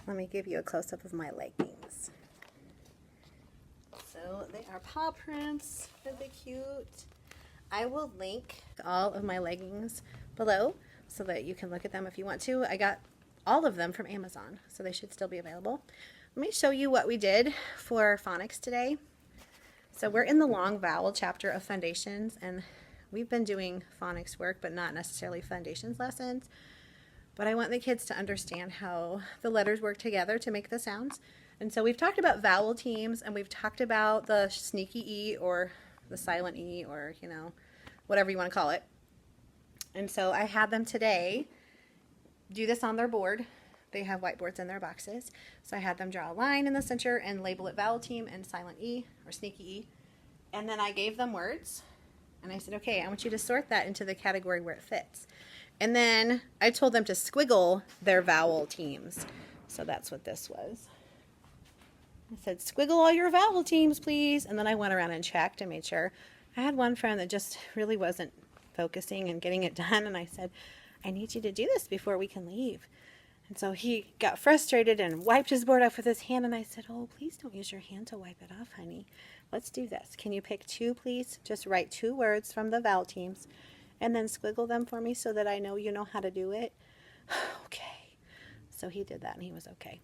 Speaker 1: Let me give you a close-up of my leggings. So they are paw prints. Are they cute? I will link all of my leggings below so that you can look at them if you want to. I got all of them from Amazon, so they should still be available. Let me show you what we did for phonics today. So we're in the long vowel chapter of foundations, and we've been doing phonics work, but not necessarily foundations lessons. But I want the kids to understand how the letters work together to make the sounds. And so we've talked about vowel teams, and we've talked about the sneaky E or the silent E, or, you know, whatever you want to call it. And so I had them today do this on their board. They have whiteboards in their boxes. So I had them draw a line in the center and label it vowel team and silent E or sneaky E. And then I gave them words. And I said, okay, I want you to sort that into the category where it fits. And then I told them to squiggle their vowel teams. So that's what this was. I said, squiggle all your vowel teams, please. And then I went around and checked and made sure. I had one friend that just really wasn't focusing and getting it done. And I said, I need you to do this before we can leave. And so he got frustrated and wiped his board off with his hand. And I said, oh, please don't use your hand to wipe it off, honey. Let's do this. Can you pick 2, please? Just write 2 words from the vowel teams and then squiggle them for me so that I know you know how to do it. Okay. So he did that and he was okay.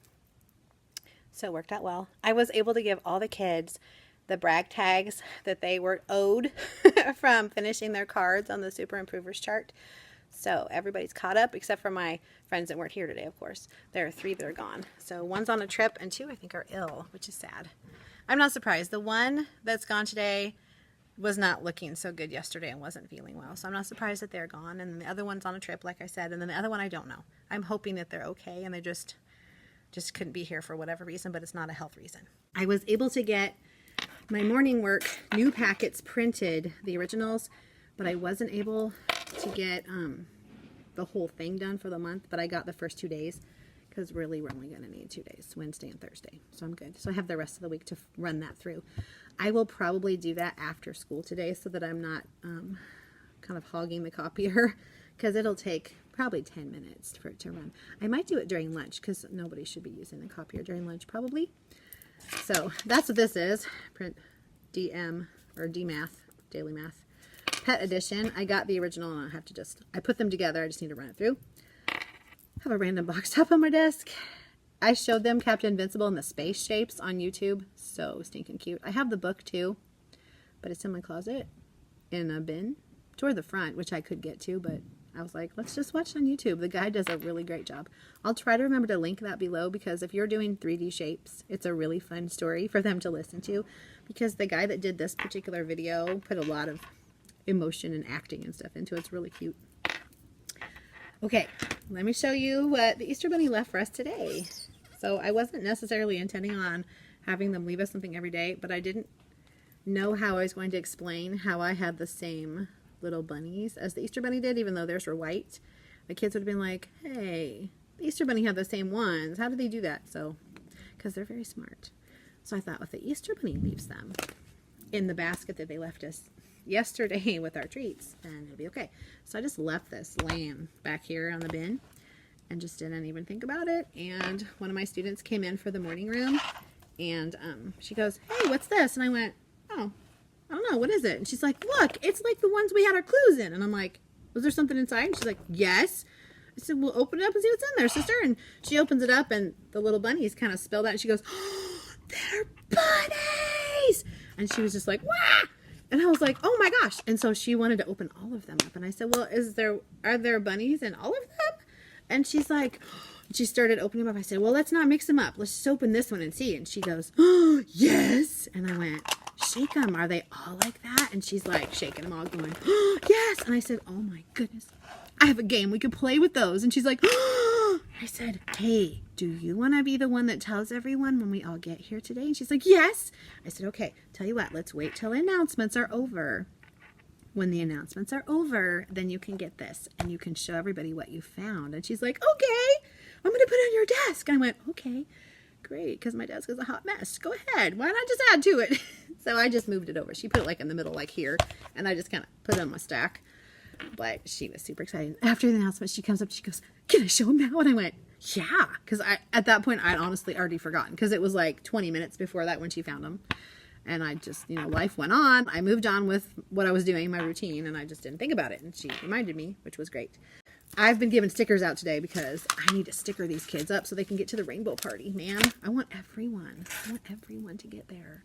Speaker 1: So it worked out well. I was able to give all the kids the brag tags that they were owed from finishing their cards on the Super Improvers chart. So everybody's caught up except for my friends that weren't here today, of course. There are 3 that are gone. So 1's on a trip and 2 I think are ill, which is sad. I'm not surprised. The one that's gone today was not looking so good yesterday and wasn't feeling well. So I'm not surprised that they're gone. And the other one's on a trip, like I said. And then the other one I don't know. I'm hoping that they're okay and they just couldn't be here for whatever reason, but it's not a health reason. I was able to get my morning work new packets printed, the originals, but I wasn't able to get the whole thing done for the month, but I got the first 2 days because really we're only going to need 2 days, Wednesday and Thursday. So I'm good. So I have the rest of the week to run that through. I will probably do that after school today so that I'm not kind of hogging the copier because it'll take probably 10 minutes for it to run. I might do it during lunch because nobody should be using the copier during lunch probably. So that's what this is. Print DM or DMath, Daily Math. Pet edition. I got the original and I put them together. I just need to run it through. I have a random box top on my desk. I showed them Captain Invincible and the space shapes on YouTube. So stinking cute. I have the book too, but it's in my closet in a bin toward the front, which I could get to, but I was like, let's just watch on YouTube. The guy does a really great job. I'll try to remember to link that below because if you're doing 3D shapes, it's a really fun story for them to listen to because the guy that did this particular video put a lot of emotion and acting and stuff into it. It's really cute. Okay, let me show you what the Easter Bunny left for us today. So I wasn't necessarily intending on having them leave us something every day, but I didn't know how I was going to explain how I had the same little bunnies as the Easter Bunny did, even though theirs were white. The kids would have been like, hey, the Easter Bunny had the same ones. How did they do that? So, because they're very smart. So I thought, if the Easter Bunny leaves them in the basket that they left us yesterday with our treats, then it'll be okay. So I just left this laying back here on the bin and just didn't even think about it. And one of my students came in for the morning room and she goes, hey, what's this? And I went, oh, I don't know, what is it? And she's like, look, it's like the ones we had our clues in. And I'm like, was there something inside? And she's like, yes. I said, well, open it up and see what's in there, sister. And she opens it up and the little bunnies kind of spilled out and she goes, oh, they're bunnies. And she was just like, wah! And I was like, oh my gosh. And so she wanted to open all of them up. And I said, well, are there bunnies in all of them? And she's like, she started opening them up. I said, well, let's not mix them up. Let's just open this one and see. And she goes, oh, yes. And I went, shake them. Are they all like that? And she's like shaking them all going, oh, yes. And I said, oh my goodness. I have a game. We could play with those. And she's like, oh. I said, hey, do you want to be the one that tells everyone when we all get here today? And she's like, yes. I said, okay, tell you what, let's wait till announcements are over. When the announcements are over, then you can get this and you can show everybody what you found. And she's like, okay, I'm going to put it on your desk. And I went, okay, great, because my desk is a hot mess. Go ahead. Why not just add to it? So I just moved it over. She put it like in the middle, like here, and I just kind of put it on my stack. But she was super excited. After the announcement, she comes up, she goes, can I show him now? And I went, yeah, because at that point, I'd honestly already forgotten, because it was like 20 minutes before that when she found him. And I just, life went on. I moved on with what I was doing, my routine, and I just didn't think about it. And she reminded me, which was great. I've been giving stickers out today because I need to sticker these kids up so they can get to the rainbow party, man. I want everyone to get there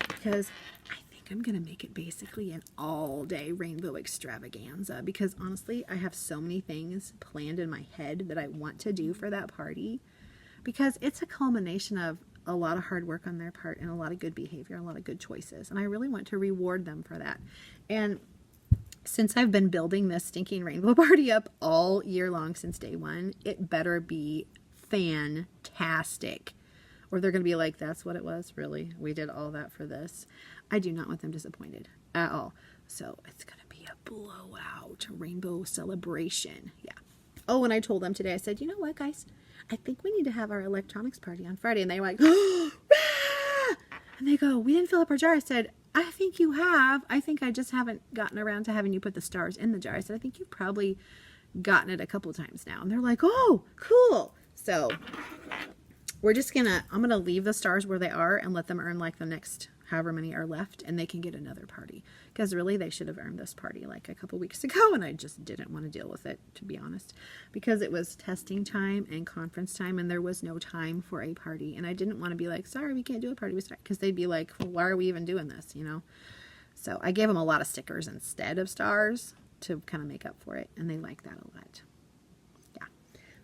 Speaker 1: because I think I'm going to make it basically an all-day rainbow extravaganza because honestly, I have so many things planned in my head that I want to do for that party because it's a culmination of a lot of hard work on their part and a lot of good behavior, a lot of good choices. And I really want to reward them for that. And since I've been building this stinking rainbow party up all year long since day one, it better be fantastic. Or they're going to be like, that's what it was? Really? We did all that for this? I do not want them disappointed at all. So it's going to be a blowout rainbow celebration. Yeah. Oh, and I told them today, I said, you know what, guys? I think we need to have our electronics party on Friday. And they were like, oh, rah! And they go, we didn't fill up our jar. I said, I think you have. I think I just haven't gotten around to having you put the stars in the jar. I said, I think you've probably gotten it a couple of times now. And they're like, oh, cool. So we're just I'm going to leave the stars where they are and let them earn like the next however many are left and they can get another party. Because really they should have earned this party like a couple weeks ago and I just didn't want to deal with it, to be honest. Because it was testing time and conference time and there was no time for a party. And I didn't want to be like, sorry, we can't do a party. Because they'd be like, well, why are we even doing this, you know? So I gave them a lot of stickers instead of stars to kind of make up for it. And they like that a lot. Yeah.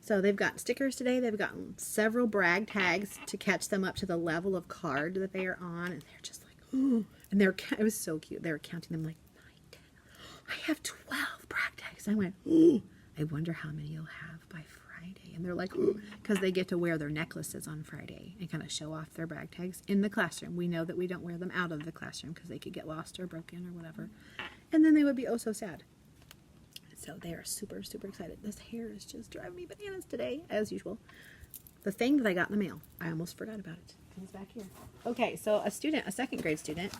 Speaker 1: So they've gotten stickers today. They've gotten several brag tags to catch them up to the level of card that they are on. And they're just like, ooh. And it was so cute. They were counting them like 9, 10. I have 12 brag tags. I went, ooh, I wonder how many you'll have by Friday. And they're like, ooh, because they get to wear their necklaces on Friday and kind of show off their brag tags in the classroom. We know that we don't wear them out of the classroom because they could get lost or broken or whatever. And then they would be oh so sad. So they are super, super excited. This hair is just driving me bananas today, as usual. The thing that I got in the mail, I almost forgot about it. It's back here. Okay, so a second grade student,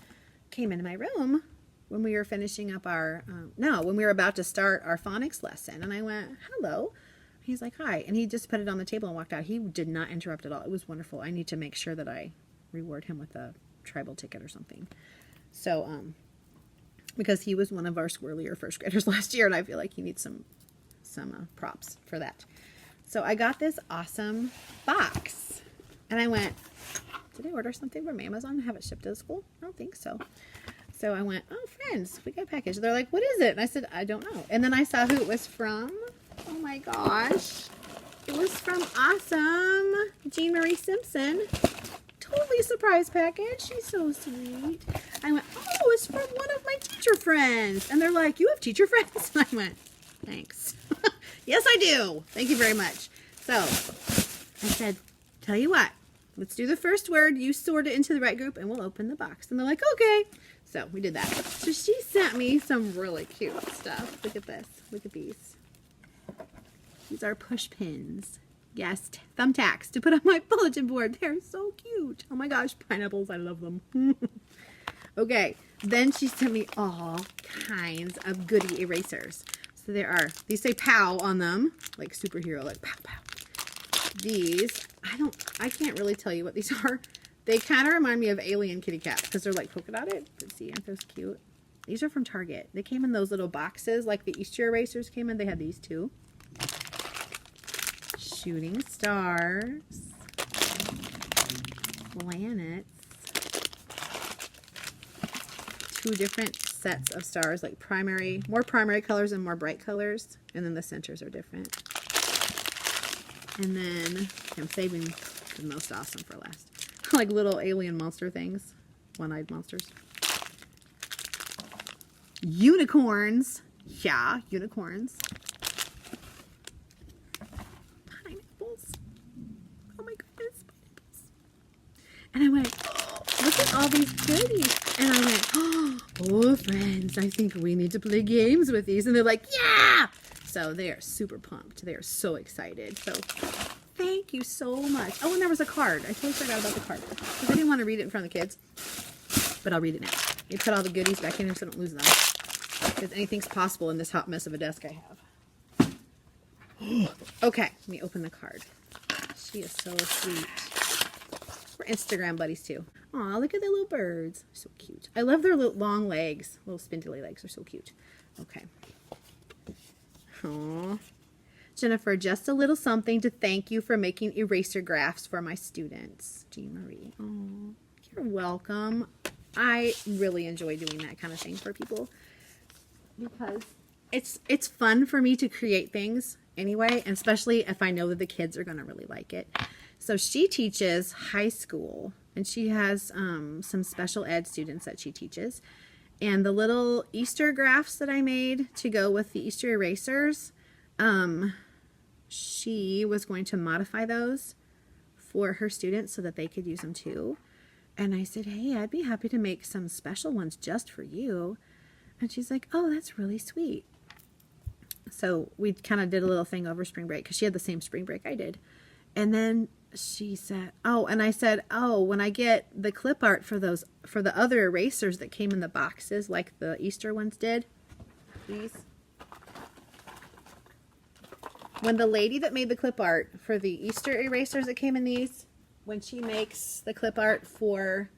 Speaker 1: came into my room when we were finishing up when we were about to start our phonics lesson. And I went, hello. He's like, hi. And he just put it on the table and walked out. He did not interrupt at all. It was wonderful. I need to make sure that I reward him with a tribal ticket or something. So, because he was one of our squirrelier first graders last year, and I feel like he needs some props for that. So I got this awesome box. And I went, did I order something from Amazon and have it shipped to the school? I don't think so. So I went, oh, friends, we got a package. They're like, what is it? And I said, I don't know. And then I saw who it was from. Oh, my gosh. It was from awesome Jean Marie Simpson. Totally surprise package. She's so sweet. I went, oh, it's from one of my teacher friends. And they're like, you have teacher friends? And I went, thanks. Yes, I do. Thank you very much. So I said, tell you what. Let's do the first word. You sort it into the right group and we'll open the box. And they're like, okay. So we did that. So she sent me some really cute stuff. Look at this. Look at these. These are push pins. Yes, thumbtacks to put on my bulletin board. They're so cute. Oh my gosh, pineapples. I love them. Okay. Then she sent me all kinds of goodie erasers. So these say POW on them. Like superhero, like pow, pow. These, I can't really tell you what these are. They kind of remind me of Alien kitty cats because they're like polka dotted. Let's see, aren't those cute? These are from Target. They came in those little boxes like the Easter erasers came in. They had these too. Shooting stars. Planets. 2 different sets of stars, like more primary colors and more bright colors. And then the centers are different. And then I'm saving the most awesome for last. Like little alien monster things. One-eyed monsters. Unicorns. Yeah, unicorns. Pineapples. Oh my goodness, pineapples. And I went, oh, look at all these goodies. And I went, oh, friends, I think we need to play games with these. And they're like, yeah! So they are super pumped. They are so excited. So thank you so much. Oh, and there was a card. I totally forgot about the card because I didn't want to read it in front of the kids. But I'll read it now. You put all the goodies back in here so I don't lose them. Because anything's possible in this hot mess of a desk I have. Okay, let me open the card. She is so sweet. We're Instagram buddies too. Aw, look at the little birds. They're so cute. I love their little long legs. Little spindly legs. They're so cute. Okay. Aww. Jennifer, just a little something to thank you for making eraser graphs for my students. Jean Marie. Oh, you're welcome. I really enjoy doing that kind of thing for people because it's fun for me to create things anyway, and especially if I know that the kids are going to really like it. So she teaches high school, and she has some special ed students that she teaches. And the little Easter graphs that I made to go with the Easter erasers, she was going to modify those for her students so that they could use them too. And I said, hey, I'd be happy to make some special ones just for you. And she's like, oh, that's really sweet. So we kind of did a little thing over spring break because she had the same spring break I did. And then she said, oh, and I said, oh, when I get the clip art for those, for the other erasers that came in the boxes like the Easter ones did, please. When the lady that made the clip art for the Easter erasers that came in these, when she makes the clip art for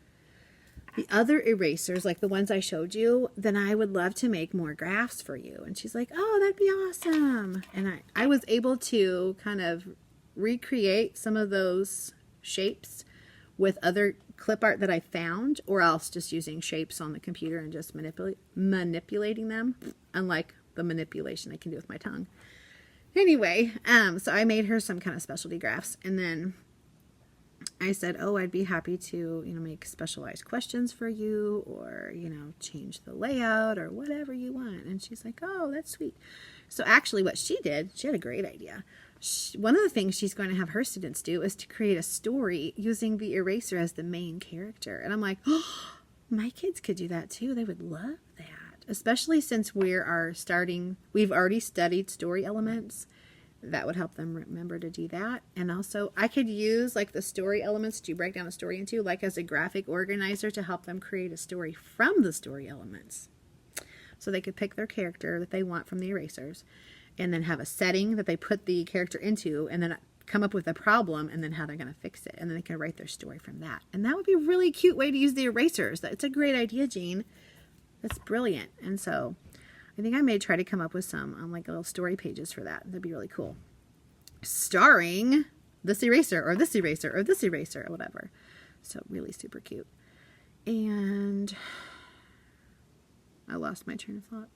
Speaker 1: the other erasers, like the ones I showed you, then I would love to make more graphs for you. And she's like, oh, that'd be awesome. And I was able to kind of recreate some of those shapes with other clip art that I found, or else just using shapes on the computer and just manipulating them, unlike the manipulation I can do with my tongue. Anyway, so I made her some kind of specialty graphs, and then I said, oh, I'd be happy to, make specialized questions for you, or, change the layout or whatever you want. And she's like, oh, that's sweet. So actually what she did, she had a great idea. One of the things she's going to have her students do is to create a story using the eraser as the main character. And I'm like, oh, my kids could do that too. They would love that. Especially since we've already studied story elements. That would help them remember to do that. And also I could use like the story elements to break down a story into, like as a graphic organizer, to help them create a story from the story elements. So they could pick their character that they want from the erasers, and then have a setting that they put the character into, and then come up with a problem, and then how they're going to fix it. And then they can write their story from that. And that would be a really cute way to use the erasers. That's a great idea, Jean. That's brilliant. And so I think I may try to come up with some like little story pages for that. That'd be really cool. Starring this eraser or this eraser or this eraser or whatever. So really super cute. And I lost my train of thought.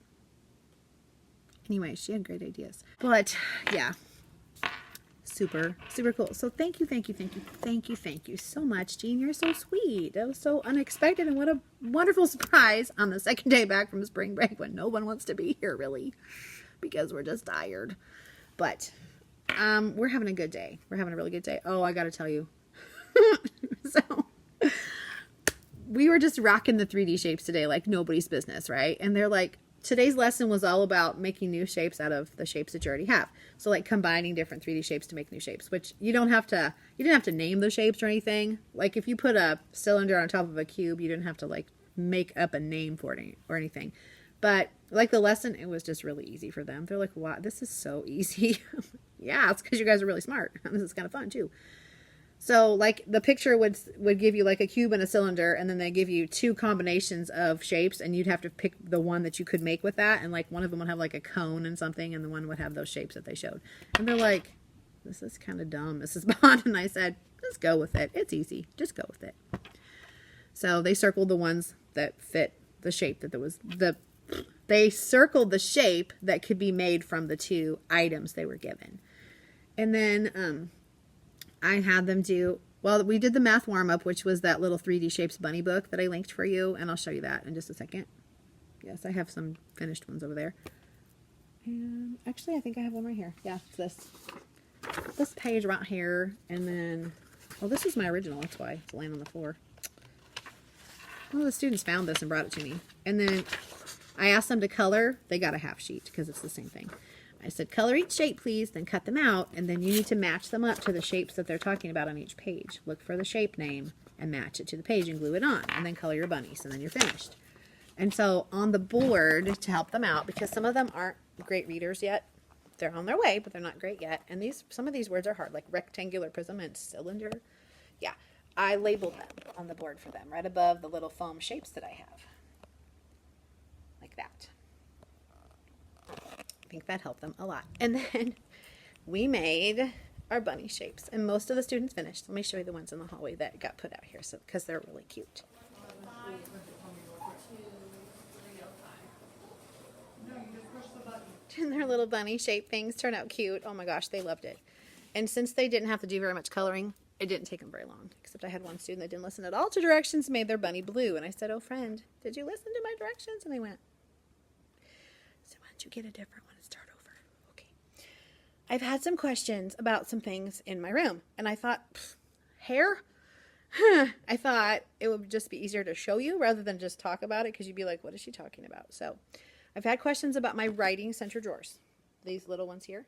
Speaker 1: Anyway, she had great ideas. But yeah, super, super cool. So thank you so much, Jean. You're so sweet. That was so unexpected, and what a wonderful surprise on the second day back from spring break when no one wants to be here really because we're just tired. But we're having a good day. We're having a really good day. Oh, I got to tell you. So we were just rocking the 3D shapes today like nobody's business, right? And they're like, today's lesson was all about making new shapes out of the shapes that you already have. So like combining different 3D shapes to make new shapes, which you didn't have to name the shapes or anything. Like if you put a cylinder on top of a cube, you didn't have to like make up a name for it or anything. But like the lesson, it was just really easy for them. They're like, wow, this is so easy. Yeah, it's because you guys are really smart. This is kind of fun too. So like the picture would give you like a cube and a cylinder, and then they give you two combinations of shapes, and you'd have to pick the one that you could make with that. And like one of them would have like a cone and something, and the one would have those shapes that they showed. And they're like, this is kind of dumb, Mrs. Bond. And I said, just go with it. It's easy. Just go with it. So they circled the ones that fit the shape that there was they circled the shape that could be made from the two items they were given. And then I had them do, well, we did the math warm-up, which was that little 3D Shapes bunny book that I linked for you, and I'll show you that in just a second. Yes, I have some finished ones over there. And actually, I think I have one right here. Yeah, it's this page right here, and then, well, this is my original, that's why it's laying on the floor. Well, the students found this and brought it to me. And then I asked them to color. They got a half sheet because it's the same thing. I said, color each shape, please, then cut them out, and then you need to match them up to the shapes that they're talking about on each page. Look for the shape name and match it to the page and glue it on, and then color your bunnies, and then you're finished. And so on the board, to help them out, because some of them aren't great readers yet, they're on their way, but they're not great yet, and some of these words are hard, like rectangular, prism, and cylinder. Yeah, I labeled them on the board for them, right above the little foam shapes that I have. Like that. I think that helped them a lot. And then we made our bunny shapes, and most of the students finished. Let me show you the ones in the hallway that got put out here, so because they're really cute. And their little bunny shape things turn out cute. Oh my gosh, they loved it. And since they didn't have to do very much coloring, it didn't take them very long. Except I had one student that didn't listen at all to directions, made their bunny blue. And I said, oh friend, did you listen to my directions? And they went, so why don't you get a different one and start over? Okay. I've had some questions about some things in my room. And I thought, hair? I thought it would just be easier to show you rather than just talk about it, because you'd be like, what is she talking about? So I've had questions about my writing center drawers. These little ones here.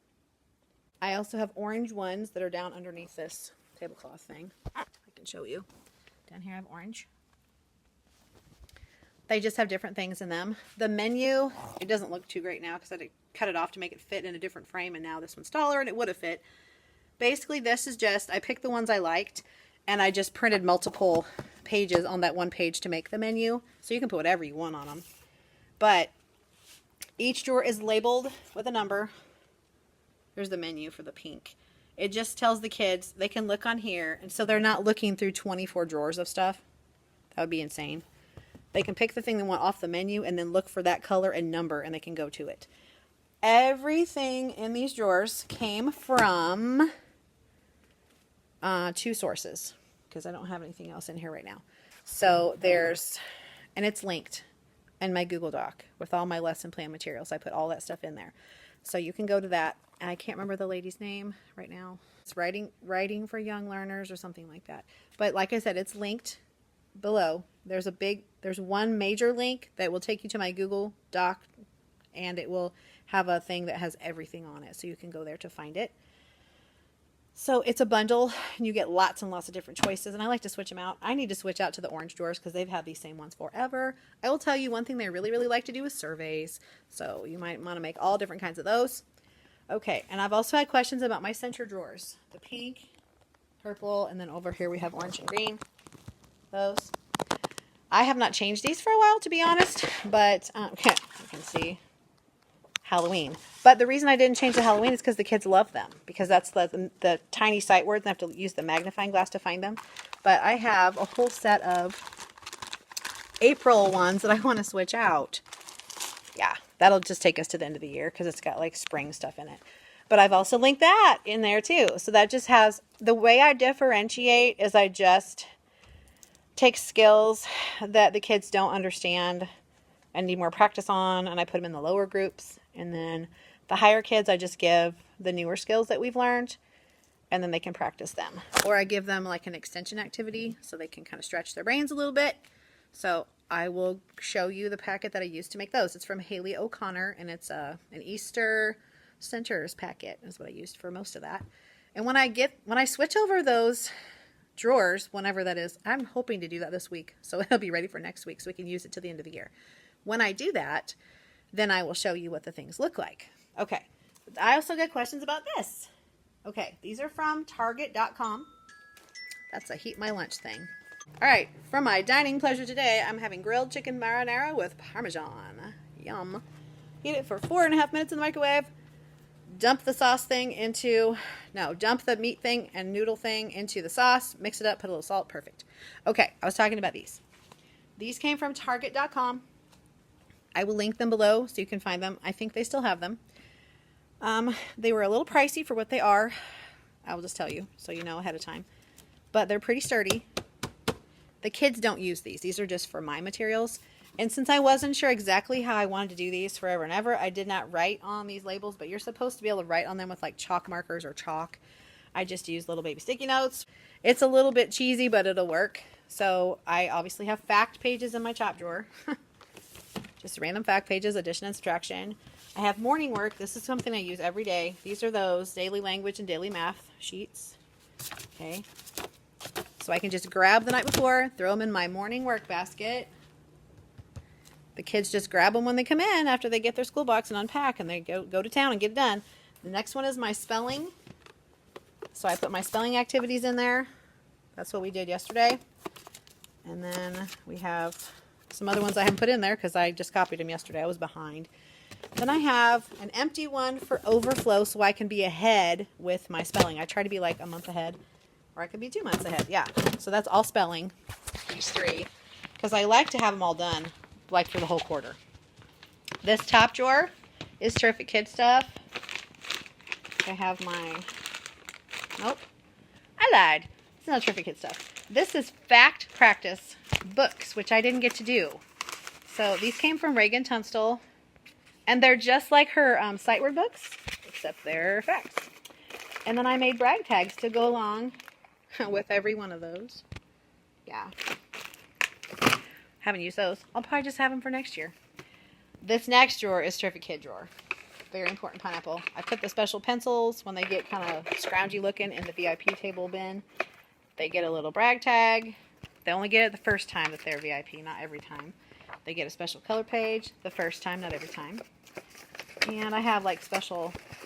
Speaker 1: I also have orange ones that are down underneath this tablecloth thing. I can show you. Down here I have orange. They just have different things in them. The menu, it doesn't look too great now because I had to cut it off to make it fit in a different frame, and now this one's taller and it would have fit. Basically this is just, I picked the ones I liked and I just printed multiple pages on that one page to make the menu. So you can put whatever you want on them. But each drawer is labeled with a number. There's the menu for the pink. It just tells the kids they can look on here, and so they're not looking through 24 drawers of stuff. That would be insane. They can pick the thing they want off the menu and then look for that color and number, and they can go to it. Everything in these drawers came from 2 sources, because I don't have anything else in here right now. So there's, and it's linked in my Google Doc with all my lesson plan materials. I put all that stuff in there. So you can go to that. I can't remember the lady's name right now. It's writing for young learners or something like that. But like I said, it's linked below. There's one major link that will take you to my Google Doc, and it will have a thing that has everything on it. So you can go there to find it. So it's a bundle, and you get lots and lots of different choices, and I like to switch them out. I need to switch out to the orange drawers because they've had these same ones forever. I will tell you one thing they really, really like to do is surveys. So you might want to make all different kinds of those. Okay, and I've also had questions about my center drawers. The pink, purple, and then over here we have orange and green. Those. I have not changed these for a while, to be honest, but you can see Halloween. But the reason I didn't change the Halloween is because the kids love them, because that's the tiny sight words, and I have to use the magnifying glass to find them. But I have a whole set of April ones that I want to switch out. Yeah, that'll just take us to the end of the year because it's got like spring stuff in it. But I've also linked that in there too. So that just has, the way I differentiate is I just take skills that the kids don't understand and need more practice on, and I put them in the lower groups. And then the higher kids, I just give the newer skills that we've learned, and then they can practice them. Or I give them like an extension activity so they can kind of stretch their brains a little bit. So I will show you the packet that I used to make those. It's from Haley O'Connor, and it's an Easter Centers packet is what I used for most of that. And when I switch over those drawers, whenever that is, I'm hoping to do that this week, so it'll be ready for next week so we can use it till the end of the year. When I do that, then I will show you what the things look like. Okay, I also get questions about this. Okay, these are from Target.com. That's a heat my lunch thing. All right, for my dining pleasure today, I'm having grilled chicken marinara with Parmesan. Yum. Heat it for 4.5 minutes in the microwave. Dump the sauce thing dump the meat thing and noodle thing into the sauce. Mix it up, put a little salt. Perfect. Okay, I was talking about these. These came from Target.com. I will link them below so you can find them. I think they still have them. They were a little pricey for what they are. I will just tell you so you know ahead of time. But they're pretty sturdy. The kids don't use these. These are just for my materials. And since I wasn't sure exactly how I wanted to do these forever and ever, I did not write on these labels, but you're supposed to be able to write on them with like chalk markers or chalk. I just used little baby sticky notes. It's a little bit cheesy, but it'll work. So I obviously have fact pages in my chop drawer. Just random fact pages, addition and subtraction. I have morning work. This is something I use every day. These are those daily language and daily math sheets. Okay. So I can just grab the night before, throw them in my morning work basket. The kids just grab them when they come in after they get their school box and unpack, and they go to town and get it done. The next one is my spelling. So I put my spelling activities in there. That's what we did yesterday. And then we have some other ones I haven't put in there because I just copied them yesterday. I was behind. Then I have an empty one for overflow so I can be ahead with my spelling. I try to be like a month ahead, or I could be 2 months ahead. Yeah, so that's all spelling, these 3, because I like to have them all done, like for the whole quarter. This top drawer is Terrific Kid stuff. I have my, nope, I lied. It's not Terrific Kid stuff. This is Fact Practice books, which I didn't get to do. So these came from Reagan Tunstall. And they're just like her sight word books, except they're facts. And then I made brag tags to go along with every one of those. Yeah. Haven't used those. I'll probably just have them for next year. This next drawer is Terrific Kid drawer. Very important pineapple. I put the special pencils when they get kind of scroungy looking in the VIP table bin. They get a little brag tag. They only get it the first time that they're VIP, not every time. They get a special color page the first time, not every time. And I have like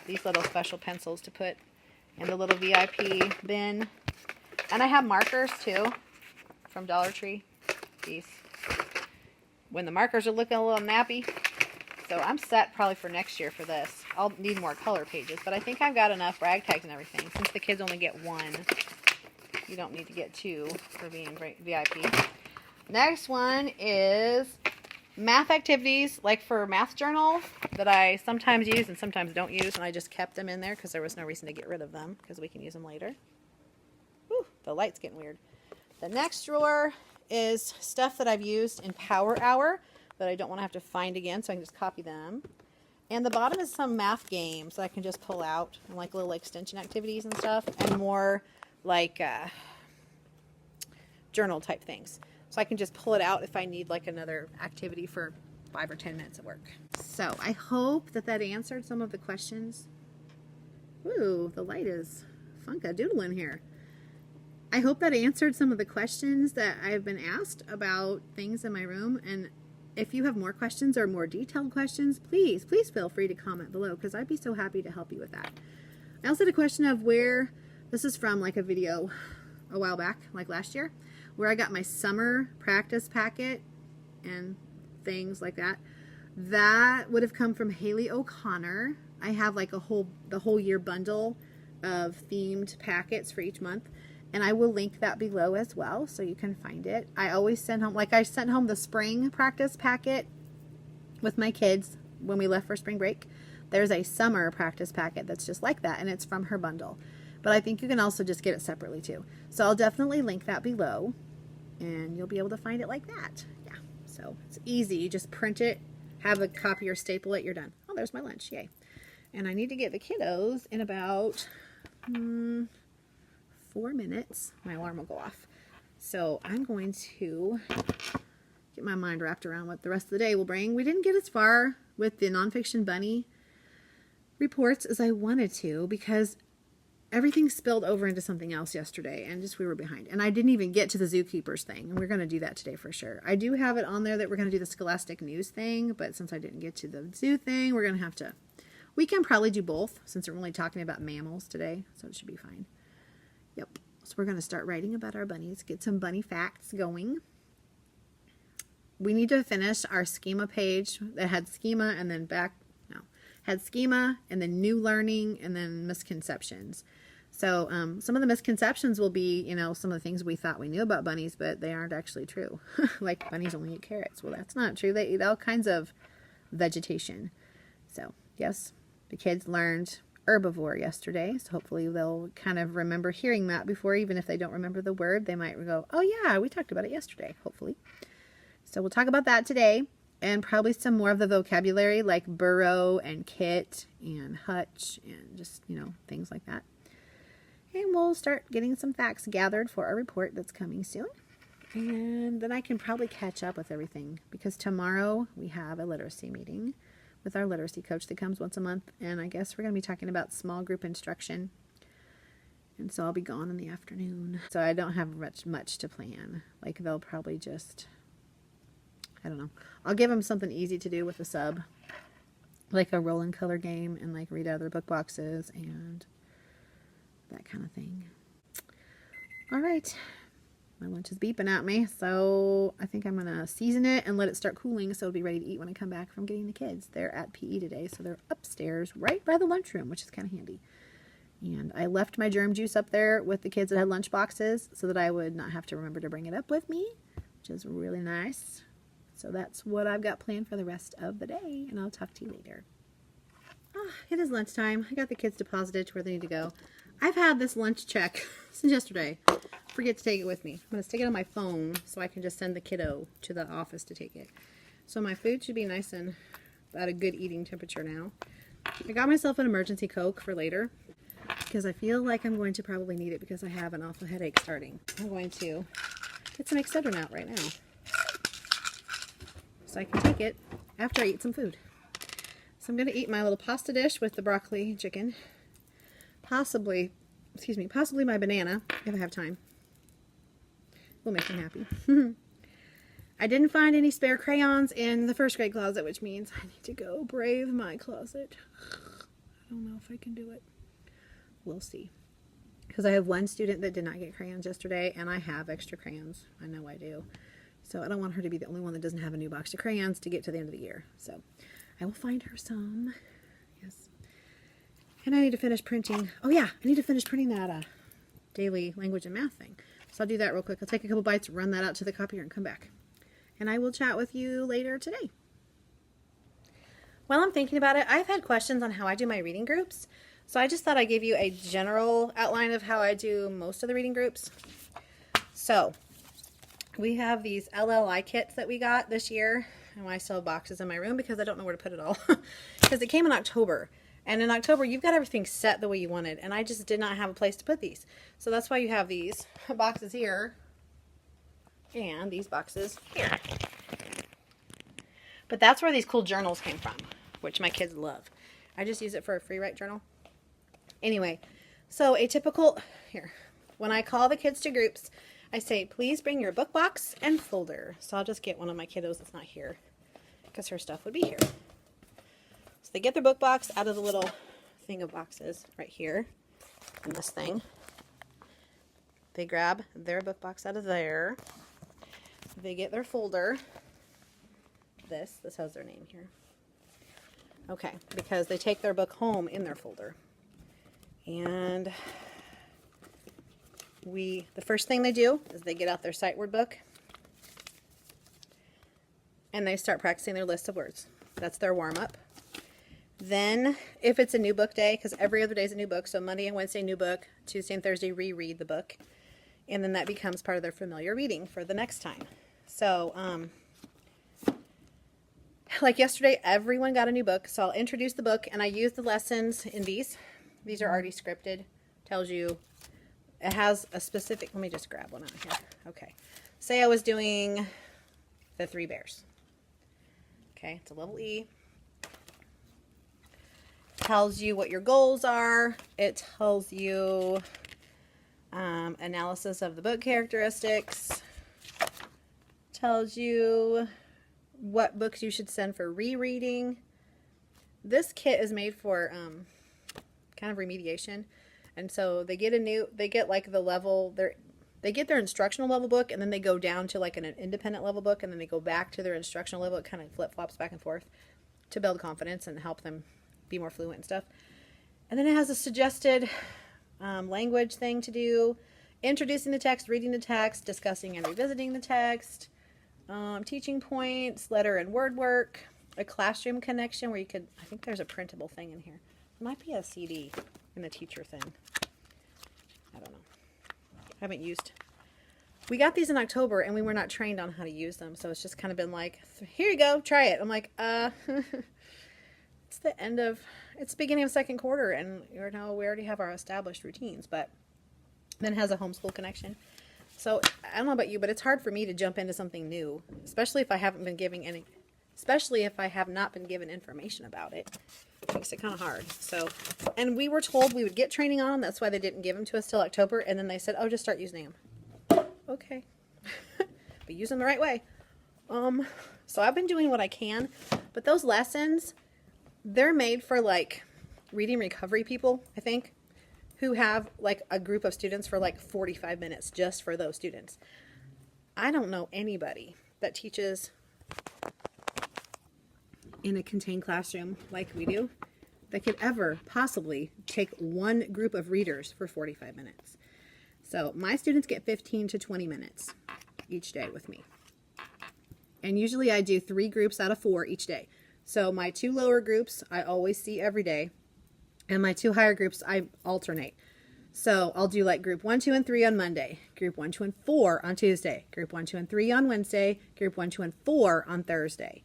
Speaker 1: these little special pencils to put in the little VIP bin. And I have markers too from Dollar Tree. These. When the markers are looking a little nappy. So I'm set probably for next year for this. I'll need more color pages, but I think I've got enough rag tags and everything. Since the kids only get 1, you don't need to get 2 for being VIP. Next one is math activities, like for math journal, that I sometimes use and sometimes don't use, and I just kept them in there because there was no reason to get rid of them because we can use them later. Whew, the light's getting weird. The next drawer is stuff that I've used in Power Hour that I don't want to have to find again, so I can just copy them. And the bottom is some math games that I can just pull out, and like little extension activities and stuff, and more like journal type things. So I can just pull it out if I need like another activity for 5 or 10 minutes at work. So I hope that answered some of the questions. Ooh, the light is funka-doodling here. I hope that answered some of the questions that I've been asked about things in my room. And if you have more questions or more detailed questions, please feel free to comment below, because I'd be so happy to help you with that. I also had a question of where, this is from like a video a while back, like last year, where I got my summer practice packet and things like that. That would have come from Haley O'Connor. I have like the whole year bundle of themed packets for each month, and I will link that below as well so you can find it. I always send home, like I sent home the spring practice packet with my kids when we left for spring break. There's a summer practice packet that's just like that, and it's from her bundle. But I think you can also just get it separately too. So I'll definitely link that below, and you'll be able to find it like that. Yeah, so it's easy. You just print it, have a copy or staple it, you're done. Oh, there's my lunch, yay. And I need to get the kiddos in about 4 minutes. My alarm will go off. So I'm going to get my mind wrapped around what the rest of the day will bring. We didn't get as far with the nonfiction bunny reports as I wanted to, because everything spilled over into something else yesterday, and just we were behind. And I didn't even get to the zookeepers thing, and we're going to do that today for sure. I do have it on there that we're going to do the Scholastic News thing, but since I didn't get to the zoo thing, we're going to have to... We can probably do both, since we're only talking about mammals today, so it should be fine. Yep. So we're going to start writing about our bunnies, get some bunny facts going. We need to finish our schema page that had schema and then had schema and then new learning and then misconceptions. So some of the misconceptions will be, some of the things we thought we knew about bunnies, but they aren't actually true. Like bunnies only eat carrots. Well, that's not true. They eat all kinds of vegetation. So yes, the kids learned herbivore yesterday, so hopefully they'll kind of remember hearing that before, even if they don't remember the word, they might go, oh yeah, we talked about it yesterday, hopefully. So we'll talk about that today, and probably some more of the vocabulary like burrow and kit and hutch and just, things like that. And we'll start getting some facts gathered for our report that's coming soon. And then I can probably catch up with everything, because tomorrow we have a literacy meeting with our literacy coach that comes once a month, and I guess we're going to be talking about small group instruction, and so I'll be gone in the afternoon, so I don't have much to plan. Like, they'll probably just, I don't know, I'll give them something easy to do with a sub, like a roll and color game, and like read out their book boxes and that kind of thing. All right, My lunch is beeping at me, so I think I'm going to season it and let it start cooling so it'll be ready to eat when I come back from getting the kids. They're at PE today, so they're upstairs right by the lunchroom, which is kind of handy. And I left my germ juice up there with the kids that had lunch boxes so that I would not have to remember to bring it up with me, which is really nice. So that's what I've got planned for the rest of the day, and I'll talk to you later. It is lunchtime. I got the kids deposited to where they need to go. I've had this lunch check since yesterday. Forget to take it with me. I'm going to stick it on my phone so I can just send the kiddo to the office to take it. So my food should be nice and at a good eating temperature now. I got myself an emergency Coke for later because I feel like I'm going to probably need it because I have an awful headache starting. I'm going to get some Excedrin out right now so I can take it after I eat some food. So I'm going to eat my little pasta dish with the broccoli chicken. Possibly my banana, if I have time. Will make me happy. I didn't find any spare crayons in the first grade closet, which means I need to go brave my closet. I don't know if I can do it. We'll see. Because I have one student that did not get crayons yesterday, and I have extra crayons. I know I do. So I don't want her to be the only one that doesn't have a new box of crayons to get to the end of the year. So I will find her some. Yes. And I need to finish printing. Oh yeah, I need to finish printing that daily language and math thing. So I'll do that real quick. I'll take a couple bites, run that out to the copier, and come back. And I will chat with you later today. While I'm thinking about it, I've had questions on how I do my reading groups. So I just thought I'd give you a general outline of how I do most of the reading groups. So we have these LLI kits that we got this year. And I still have boxes in my room because I don't know where to put it all. Because it came in October. And in October, you've got everything set the way you wanted. And I just did not have a place to put these. So that's why you have these boxes here. And these boxes here. But that's where these cool journals came from. Which my kids love. I just use it for a free write journal. Anyway, so a typical... Here. When I call the kids to groups, I say, please bring your book box and folder. So I'll just get one of my kiddos that's not here. Because her stuff would be here. So they get their book box out of the little thing of boxes right here in this thing. They grab their book box out of there. They get their folder. This has their name here. Okay, because they take their book home in their folder. And the first thing they do is they get out their sight word book. And they start practicing their list of words. That's their warm-up. Then, if it's a new book day, because every other day is a new book, so Monday and Wednesday, new book. Tuesday and Thursday, reread the book. And then that becomes part of their familiar reading for the next time. So, like yesterday, everyone got a new book. So I'll introduce the book, and I use the lessons in these. These are already scripted. Tells you, it has a specific, let me just grab one out here. Okay. Say I was doing the 3 bears. Okay, it's a level E. Tells you what your goals are. It tells you analysis of the book characteristics. Tells you what books you should send for rereading. This kit is made for kind of remediation, and so they get like the level, they get their instructional level book, and then they go down to like an independent level book, and then they go back to their instructional level. It kind of flip-flops back and forth to build confidence and help them be more fluent and stuff. And then it has a suggested language thing to do, introducing the text, reading the text, discussing and revisiting the text, teaching points, letter and word work, a classroom connection where you could, I think there's a printable thing in here. There might be a CD in the teacher thing. I don't know. I haven't used. We got these in October and we were not trained on how to use them. So it's just kind of been like, here you go, try it. I'm like, it's the beginning of second quarter, and we already have our established routines, but then it has a homeschool connection. So I don't know about you, but it's hard for me to jump into something new, especially if I have not been given information about it. It makes it kind of hard. So, and we were told we would get training on them. That's why they didn't give them to us till October, and then they said, oh, just start using them. Okay. But use them the right way. So I've been doing what I can, but those lessons, they're made for like reading recovery people, I think, who have like a group of students for like 45 minutes just for those students. I don't know anybody that teaches in a contained classroom like we do that could ever possibly take one group of readers for 45 minutes. So my students get 15 to 20 minutes each day with me. And usually I do 3 groups out of 4 each day. So my 2 lower groups I always see every day. And my 2 higher groups I alternate. So I'll do like group 1, 2, and 3 on Monday. Group 1, 2, and 4 on Tuesday. Group 1, 2, and 3 on Wednesday. Group 1, 2, and 4 on Thursday.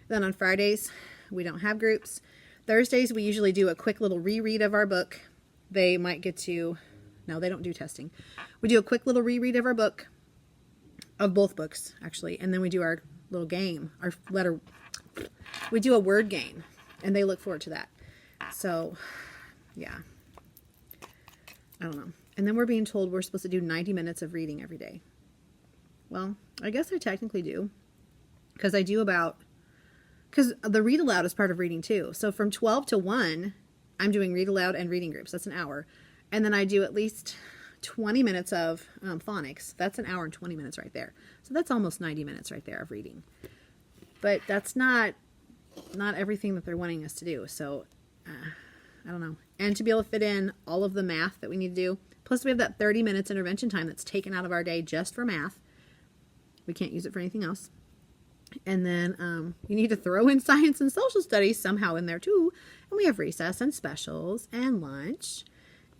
Speaker 1: Then on Fridays, we don't have groups. Thursdays, we usually do a quick little reread of our book. They might get to, no, they don't do testing. We do a quick little reread of our book, of both books, actually. And then we do our little game, we do a word game, and they look forward to that. So, yeah. I don't know. And then we're being told we're supposed to do 90 minutes of reading every day. Well, I guess I technically do. Because the read aloud is part of reading too. So from 12 to 1, I'm doing read aloud and reading groups. That's an hour. And then I do at least 20 minutes of phonics. That's an hour and 20 minutes right there. So that's almost 90 minutes right there of reading. But that's not everything that they're wanting us to do. So I don't know. And to be able to fit in all of the math that we need to do. Plus we have that 30 minutes intervention time that's taken out of our day just for math. We can't use it for anything else. And then you need to throw in science and social studies somehow in there too. And we have recess and specials and lunch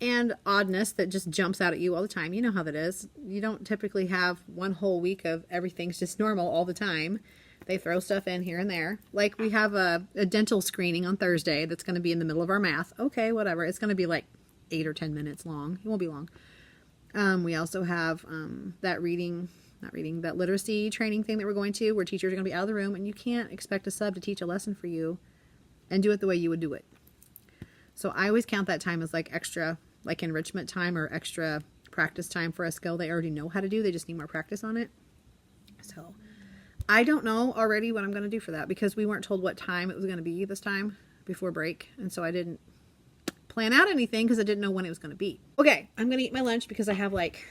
Speaker 1: and oddness that just jumps out at you all the time. You know how that is. You don't typically have one whole week of everything's just normal all the time. They throw stuff in here and there. Like we have a dental screening on Thursday that's going to be in the middle of our math. Okay, whatever. It's going to be like 8 or 10 minutes long. It won't be long. We also have that literacy training thing that we're going to, where teachers are going to be out of the room, and you can't expect a sub to teach a lesson for you and do it the way you would do it. So I always count that time as like extra, like enrichment time or extra practice time for a skill they already know how to do. They just need more practice on it. So I don't know already what I'm going to do for that, because we weren't told what time it was going to be this time before break. And so I didn't plan out anything because I didn't know when it was going to be. Okay, I'm going to eat my lunch because I have like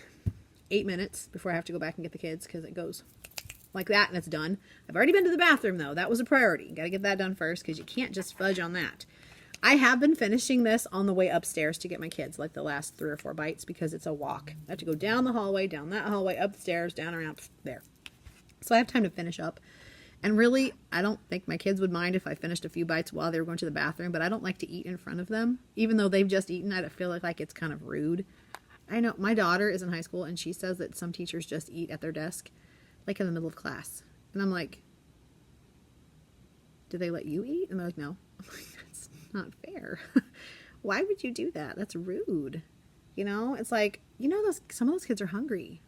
Speaker 1: 8 minutes before I have to go back and get the kids, because it goes like that and it's done. I've already been to the bathroom though. That was a priority. Got to get that done first, because you can't just fudge on that. I have been finishing this on the way upstairs to get my kids, like the last 3 or 4 bites, because it's a walk. I have to go down the hallway, down that hallway, up the stairs, down around there. So I have time to finish up. And really, I don't think my kids would mind if I finished a few bites while they were going to the bathroom, but I don't like to eat in front of them. Even though they've just eaten, I feel like it's kind of rude. I know my daughter is in high school, and she says that some teachers just eat at their desk, like in the middle of class. And I'm like, do they let you eat? And they're like, no. I'm like, that's not fair. Why would you do that? That's rude. You know, it's like, some of those kids are hungry.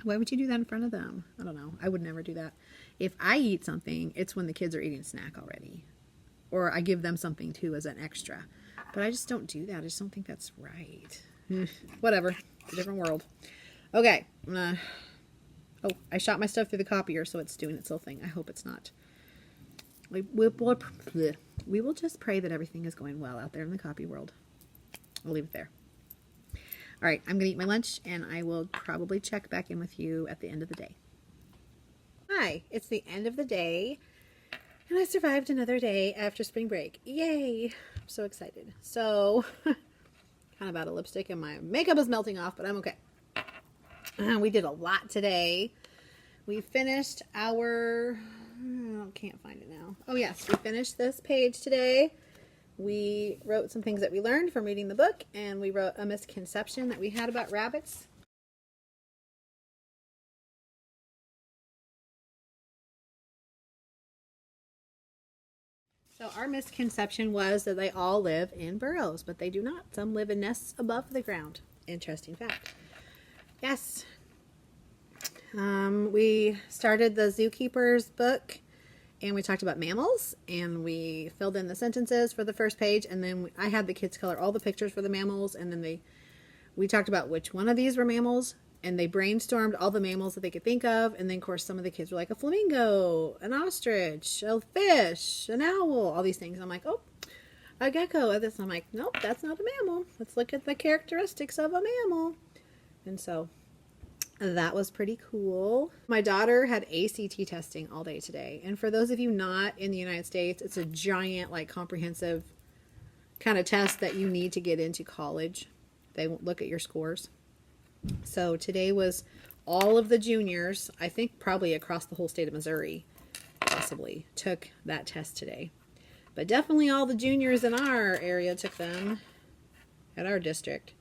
Speaker 1: Why would you do that in front of them? I don't know. I would never do that. If I eat something, it's when the kids are eating a snack already. Or I give them something too as an extra. But I just don't do that. I just don't think that's right. Whatever. It's a different world. Okay. I shot my stuff through the copier, so it's doing its little thing. I hope it's not. We will just pray that everything is going well out there in the copy world. I'll leave it there. All right, I'm going to eat my lunch, and I will probably check back in with you at the end of the day. Hi, it's the end of the day, and I survived another day after spring break. Yay! I'm so excited. So, kind of out of lipstick, and my makeup is melting off, but I'm okay. We did a lot today. We finished our... can't find it now. Oh, yes, we finished this page today. We wrote some things that we learned from reading the book, and we wrote a misconception that we had about rabbits. So our misconception was that they all live in burrows, but they do not. Some live in nests above the ground. Interesting fact. Yes. We started the Zookeeper's book, and we talked about mammals, and we filled in the sentences for the first page, and then I had the kids color all the pictures for the mammals, and then we talked about which one of these were mammals, and they brainstormed all the mammals that they could think of, and then, of course, some of the kids were like a flamingo, an ostrich, a fish, an owl, all these things. I'm like, oh, a gecko. And I'm like, nope, that's not a mammal. Let's look at the characteristics of a mammal. And so That was pretty cool. My daughter had ACT testing all day today. And for those of you not in the United States, it's a giant, like, comprehensive kind of test that you need to get into college. They won't look at your scores. So today was all of the juniors, I think probably across the whole state of Missouri, possibly, took that test today. But definitely all the juniors in our area took them at our district.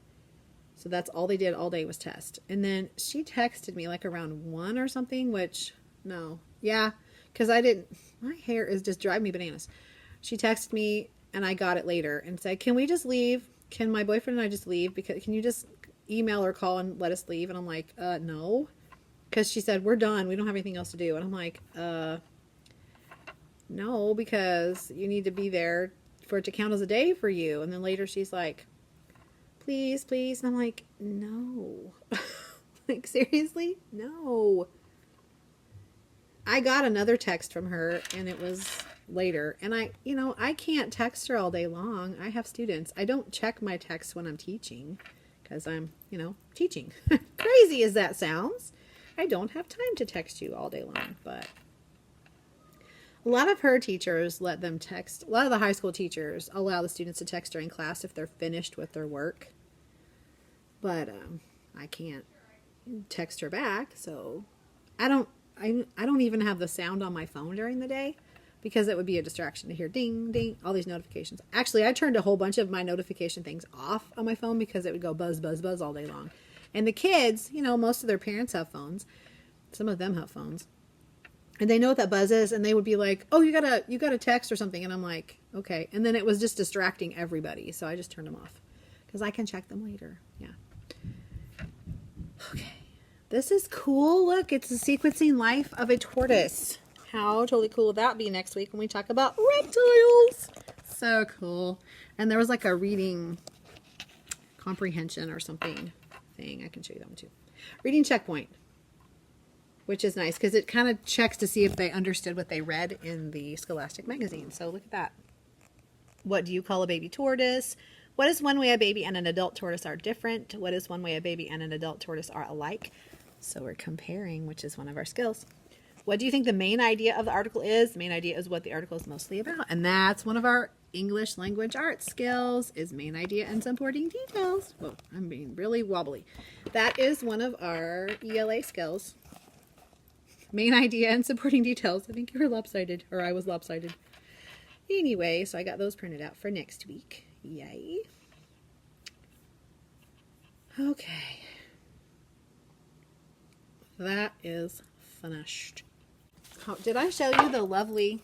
Speaker 1: So that's all they did all day was test. And then she texted me like around 1 or something, which, no. Yeah, because my hair is just driving me bananas. She texted me and I got it later and said, can we just leave? Can my boyfriend and I just leave? Because can you just email or call and let us leave? And I'm like, no. Because she said, we're done. We don't have anything else to do. And I'm like, no, because you need to be there for it to count as a day for you. And then later she's like, please, please. And I'm like, no. Like, seriously? No. I got another text from her and it was later. And I can't text her all day long. I have students. I don't check my texts when I'm teaching because I'm, teaching. Crazy as that sounds. I don't have time to text you all day long, but a lot of her teachers let them text. A lot of the high school teachers allow the students to text during class if they're finished with their work. But I can't text her back, so I don't even have the sound on my phone during the day because it would be a distraction to hear ding, ding, all these notifications. Actually, I turned a whole bunch of my notification things off on my phone because it would go buzz, buzz, buzz all day long. And the kids, most of their parents have phones. Some of them have phones. And they know what that buzz is, and they would be like, oh, you got a text or something. And I'm like, okay. And then it was just distracting everybody, so I just turned them off because I can check them later. Yeah. Okay. This is cool. Look, it's the sequencing life of a tortoise. How totally cool will that be next week when we talk about reptiles? So cool. And there was like a reading comprehension or something thing. I can show you that one too. Reading checkpoint, which is nice because it kind of checks to see if they understood what they read in the Scholastic magazine. So look at that. What do you call a baby tortoise? What is one way a baby and an adult tortoise are different? What is one way a baby and an adult tortoise are alike? So we're comparing, which is one of our skills. What do you think the main idea of the article is? The main idea is what the article is mostly about. And that's one of our English language arts skills, is main idea and supporting details. Whoa, I'm being really wobbly. That is one of our ELA skills. Main idea and supporting details. I think you were lopsided, or I was lopsided. Anyway, so I got those printed out for next week. Yay. Okay. That is finished. Oh, did I show you the lovely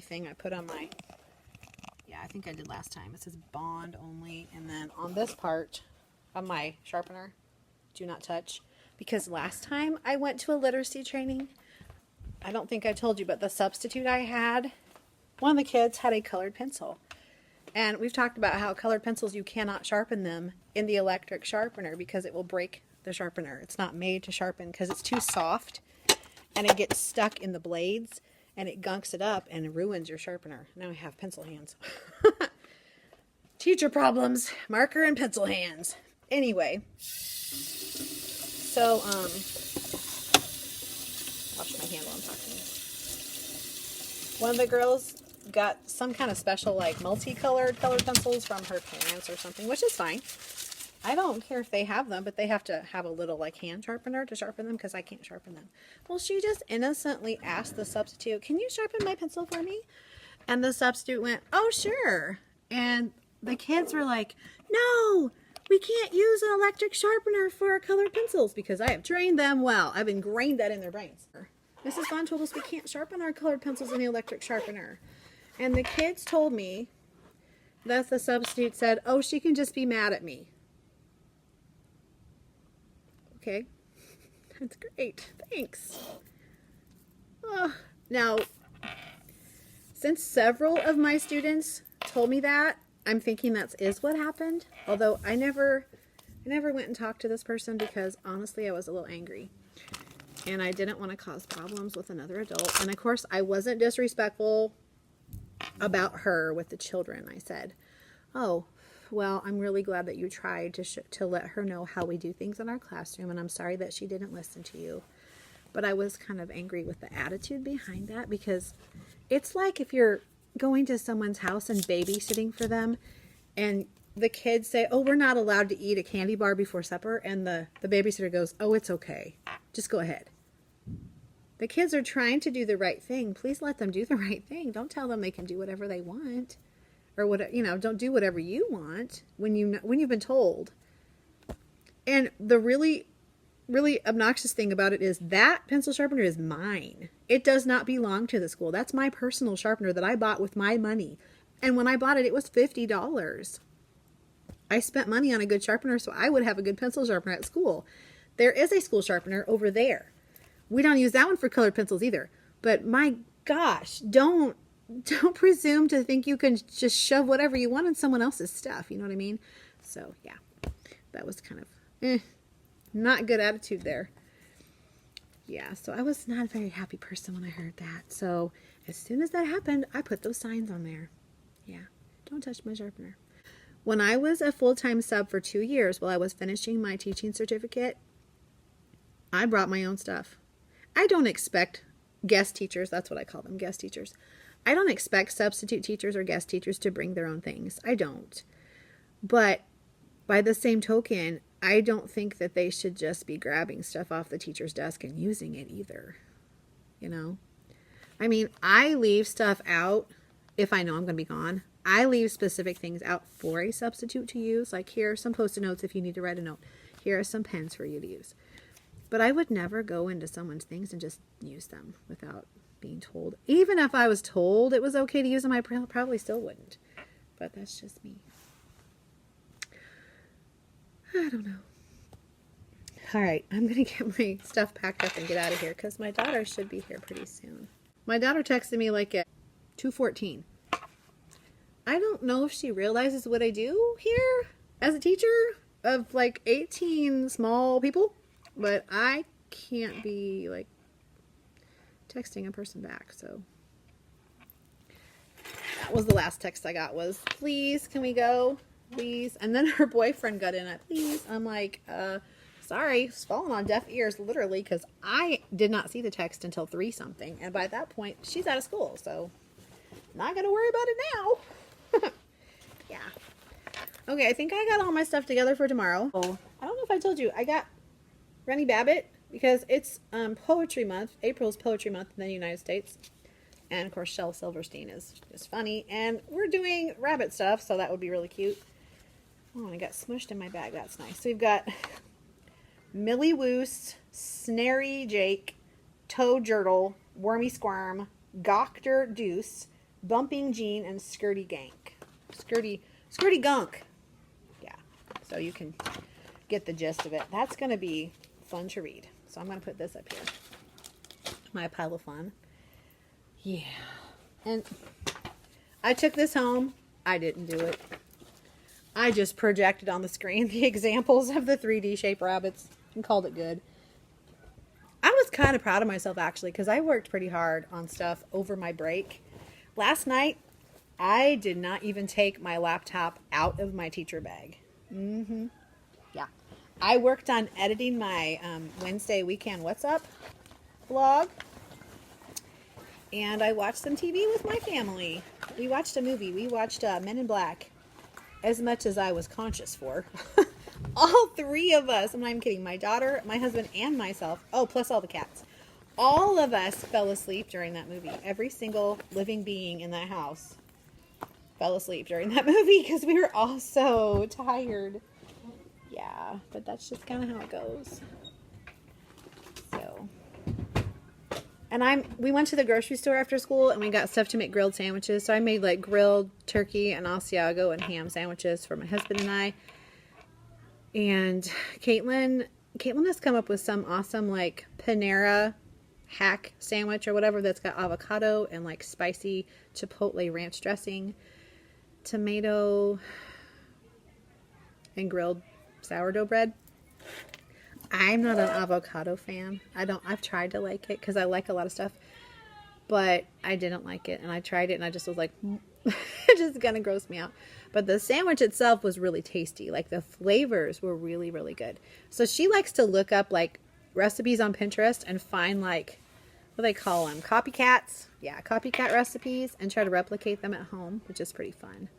Speaker 1: thing I put on my, yeah, I think I did last time. It says bond only. And then on this part of my sharpener, do not touch. Because last time I went to a literacy training, I don't think I told you, but the substitute I had, one of the kids had a colored pencil. And we've talked about how colored pencils, you cannot sharpen them in the electric sharpener because it will break the sharpener. It's not made to sharpen because it's too soft and it gets stuck in the blades and it gunks it up and ruins your sharpener. Now I have pencil hands. Teacher problems, marker and pencil hands. Anyway, so, wash my hand while I'm talking. One of the girls got some kind of special, like, multicolored colored pencils from her parents or something, which is fine. I don't care if they have them, but they have to have a little, like, hand sharpener to sharpen them because I can't sharpen them. Well, she just innocently asked the substitute, can you sharpen my pencil for me? And the substitute went, oh, sure. And the kids were like, no, we can't use an electric sharpener for colored pencils because I have trained them well. I've ingrained that in their brains. Mrs. Vaughn told us we can't sharpen our colored pencils in the electric sharpener. And the kids told me that the substitute said, oh, she can just be mad at me. Okay, that's great. Thanks. Now, since several of my students told me that, I'm thinking that is what happened. Although I never went and talked to this person because honestly I was a little angry. And I didn't want to cause problems with another adult. And of course I wasn't disrespectful about her with the children. I said, oh, Well, I'm really glad that you tried to let her know how we do things in our classroom, and I'm sorry that she didn't listen to you. But I was kind of angry with the attitude behind that, because it's like if you're going to someone's house and babysitting for them, and the kids say, oh, we're not allowed to eat a candy bar before supper, and the babysitter goes, oh, it's okay. Just go ahead. The kids are trying to do the right thing. Please let them do the right thing. Don't tell them they can do whatever they want. Or what, don't do whatever you want when you've been told. And the really, really obnoxious thing about it is that pencil sharpener is mine. It does not belong to the school. That's my personal sharpener that I bought with my money. And when I bought it, it was $50. I spent money on a good sharpener so I would have a good pencil sharpener at school. There is a school sharpener over there. We don't use that one for colored pencils either. But my gosh, don't presume to think you can just shove whatever you want in someone else's stuff. You know what I mean? So, yeah. That was kind of not good attitude there. Yeah, so I was not a very happy person when I heard that. So, as soon as that happened, I put those signs on there. Yeah, don't touch my sharpener. When I was a full-time sub for 2 years while I was finishing my teaching certificate, I brought my own stuff. I don't expect guest teachers, that's what I call them, guest teachers. I don't expect substitute teachers or guest teachers to bring their own things. I don't. But by the same token, I don't think that they should just be grabbing stuff off the teacher's desk and using it either. You know? I mean, I leave stuff out if I know I'm going to be gone. I leave specific things out for a substitute to use. Like, here are some Post-it notes if you need to write a note. Here are some pens for you to use. But I would never go into someone's things and just use them without being told. Even if I was told it was okay to use them, I probably still wouldn't. But that's just me. I don't know. All right, I'm going to get my stuff packed up and get out of here because my daughter should be here pretty soon. My daughter texted me like at 2:14. I don't know if she realizes what I do here as a teacher of like 18 small people, but I can't be like texting a person back. So that was the last text I got was, please, can we go? Please. And then her boyfriend got in at, please. I'm like, sorry, it's falling on deaf ears, literally, because I did not see the text until 3 something. And by that point, she's out of school, so not going to worry about it now. Yeah. Okay, I think I got all my stuff together for tomorrow. Oh, I don't know if I told you, I got Rennie Babbitt because it's Poetry Month. April's Poetry Month in the United States. And, of course, Shel Silverstein is funny. And we're doing rabbit stuff, so that would be really cute. Oh, and I got smushed in my bag. That's nice. So we've got Millie Woos, Snary Jake, Toad Jurtle, Wormy Squirm, Goctor Deuce, Bumping Jean, and Skirty Gank. Skirty Gunk. Yeah. So you can get the gist of it. That's going to be fun to read. So I'm going to put this up here. My pile of fun. Yeah. And I took this home. I didn't do it. I just projected on the screen the examples of the 3D shape rabbits and called it good. I was kind of proud of myself, actually, because I worked pretty hard on stuff over my break. Last night, I did not even take my laptop out of my teacher bag. Yeah. I worked on editing my Wednesday weekend What's Up vlog. And I watched some TV with my family. We watched a movie. We watched Men in Black. As much as I was conscious for. All 3 of us, I'm not even kidding, my daughter, my husband, and myself, oh, plus all the cats. All of us fell asleep during that movie. Every single living being in that house fell asleep during that movie because we were all so tired. Yeah, but that's just kind of how it goes. So, and we went to the grocery store after school and we got stuff to make grilled sandwiches. So I made like grilled turkey and Asiago and ham sandwiches for my husband and I. And Caitlin has come up with some awesome like Panera hack sandwich or whatever that's got avocado and like spicy chipotle ranch dressing, tomato, and grilled sourdough bread. I'm not an avocado fan. I've tried to like it because I like a lot of stuff, but I didn't like it. And I tried it and I just was like, just gonna gross me out. But the sandwich itself was really tasty. Like the flavors were really, really good. So she likes to look up like recipes on Pinterest and find like, what do they call them? Copycats. Yeah, copycat recipes and try to replicate them at home, which is pretty fun.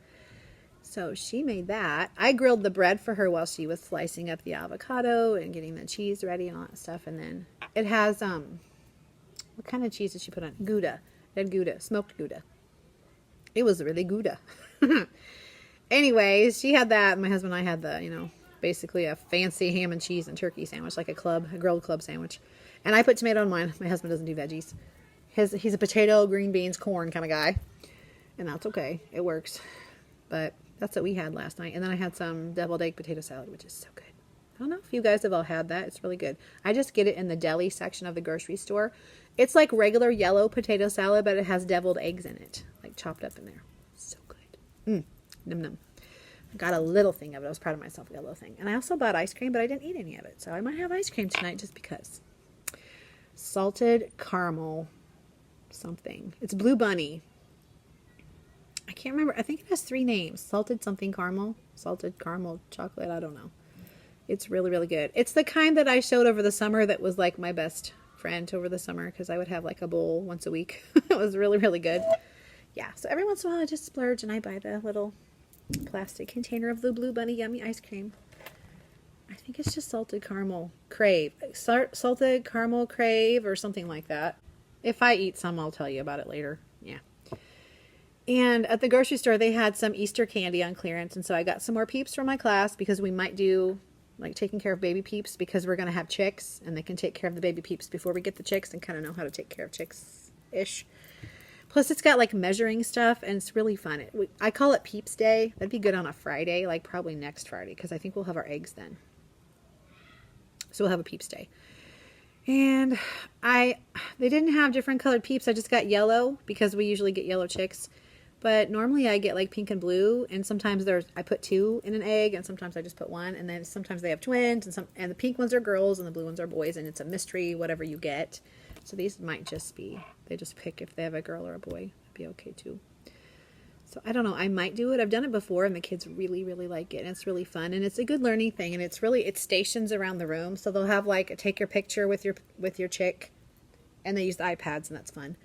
Speaker 1: So she made that. I grilled the bread for her while she was slicing up the avocado and getting the cheese ready and all that stuff. And then it has, what kind of cheese did she put on? Gouda. It had Gouda, smoked Gouda. It was really Gouda. Anyways, she had that. My husband and I had the, you know, basically a fancy ham and cheese and turkey sandwich, like a grilled club sandwich. And I put tomato on mine. My husband doesn't do veggies. He's a potato, green beans, corn kind of guy. And that's okay. It works. But that's what we had last night. And then I had some deviled egg potato salad, which is so good. I don't know if you guys have all had that. It's really good. I just get it in the deli section of the grocery store. It's like regular yellow potato salad, but it has deviled eggs in it, like chopped up in there. So good. Num num. I got a little thing of it. I was proud of myself. I got a little thing. And I also bought ice cream, but I didn't eat any of it. So I might have ice cream tonight just because. Salted caramel something. It's Blue Bunny. I can't remember. I think it has 3 names. Salted something caramel. Salted caramel chocolate. I don't know. It's really, really good. It's the kind that I showed over the summer that was like my best friend over the summer because I would have like a bowl once a week. It was really, really good. Yeah, so every once in a while I just splurge and I buy the little plastic container of the Blue Bunny yummy ice cream. I think it's just salted caramel crave. Salted caramel crave or something like that. If I eat some, I'll tell you about it later. Yeah. And at the grocery store, they had some Easter candy on clearance. And so I got some more Peeps from my class because we might do like taking care of baby Peeps because we're going to have chicks and they can take care of the baby Peeps before we get the chicks and kind of know how to take care of chicks-ish. Plus it's got like measuring stuff and it's really fun. I call it Peeps Day. That'd be good on a Friday, like probably next Friday because I think we'll have our eggs then. So we'll have a Peeps Day. And they didn't have different colored Peeps. I just got yellow because we usually get yellow chicks. But normally I get like pink and blue, and sometimes I put 2 in an egg, and sometimes I just put 1, and then sometimes they have twins, and the pink ones are girls, and the blue ones are boys, and it's a mystery, whatever you get. So these might just be, they just pick if they have a girl or a boy. It'd be okay too. So I don't know, I might do it. I've done it before, and the kids really, really like it, and it's really fun, and it's a good learning thing, and it stations around the room, so they'll have like take your picture with your chick, and they use the iPads, and that's fun.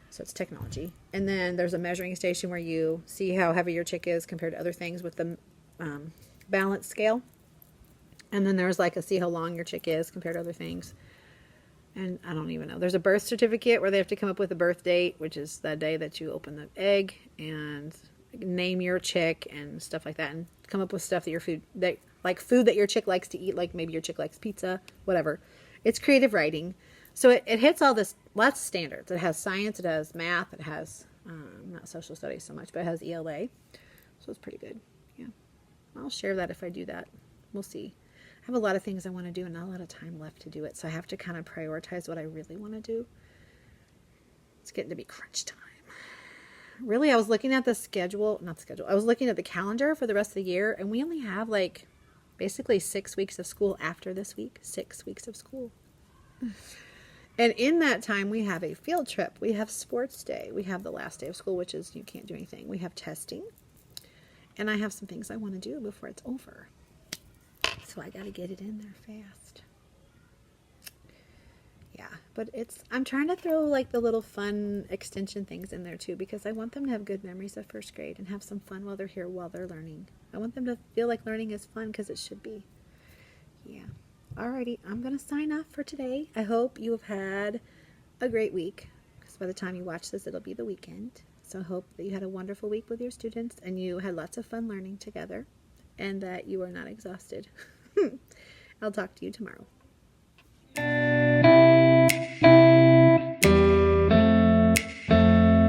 Speaker 1: So it's technology. And then there's a measuring station where you see how heavy your chick is compared to other things with the balance scale. And then there's like see how long your chick is compared to other things. And I don't even know. There's a birth certificate where they have to come up with a birth date, which is the day that you open the egg, and name your chick and stuff like that, and come up with stuff that food that your chick likes to eat, like maybe your chick likes pizza, whatever. It's creative writing. So it hits all this, lots of standards. It has science, it has math, it has, not social studies so much, but it has ELA. So it's pretty good. Yeah. I'll share that if I do that. We'll see. I have a lot of things I want to do and not a lot of time left to do it. So I have to kind of prioritize what I really want to do. It's getting to be crunch time. Really, I was looking at I was looking at the calendar for the rest of the year, and we only have like basically 6 weeks of school after this week. 6 weeks of school. And in that time, we have a field trip. We have sports day. We have the last day of school, which is you can't do anything. We have testing. And I have some things I want to do before it's over. So I got to get it in there fast. Yeah, but I'm trying to throw like the little fun extension things in there too, because I want them to have good memories of first grade and have some fun while they're here, while they're learning. I want them to feel like learning is fun because it should be. Yeah. Alrighty, I'm going to sign off for today. I hope you have had a great week, because by the time you watch this, it'll be the weekend. So I hope that you had a wonderful week with your students, and you had lots of fun learning together, and that you are not exhausted. I'll talk to you tomorrow.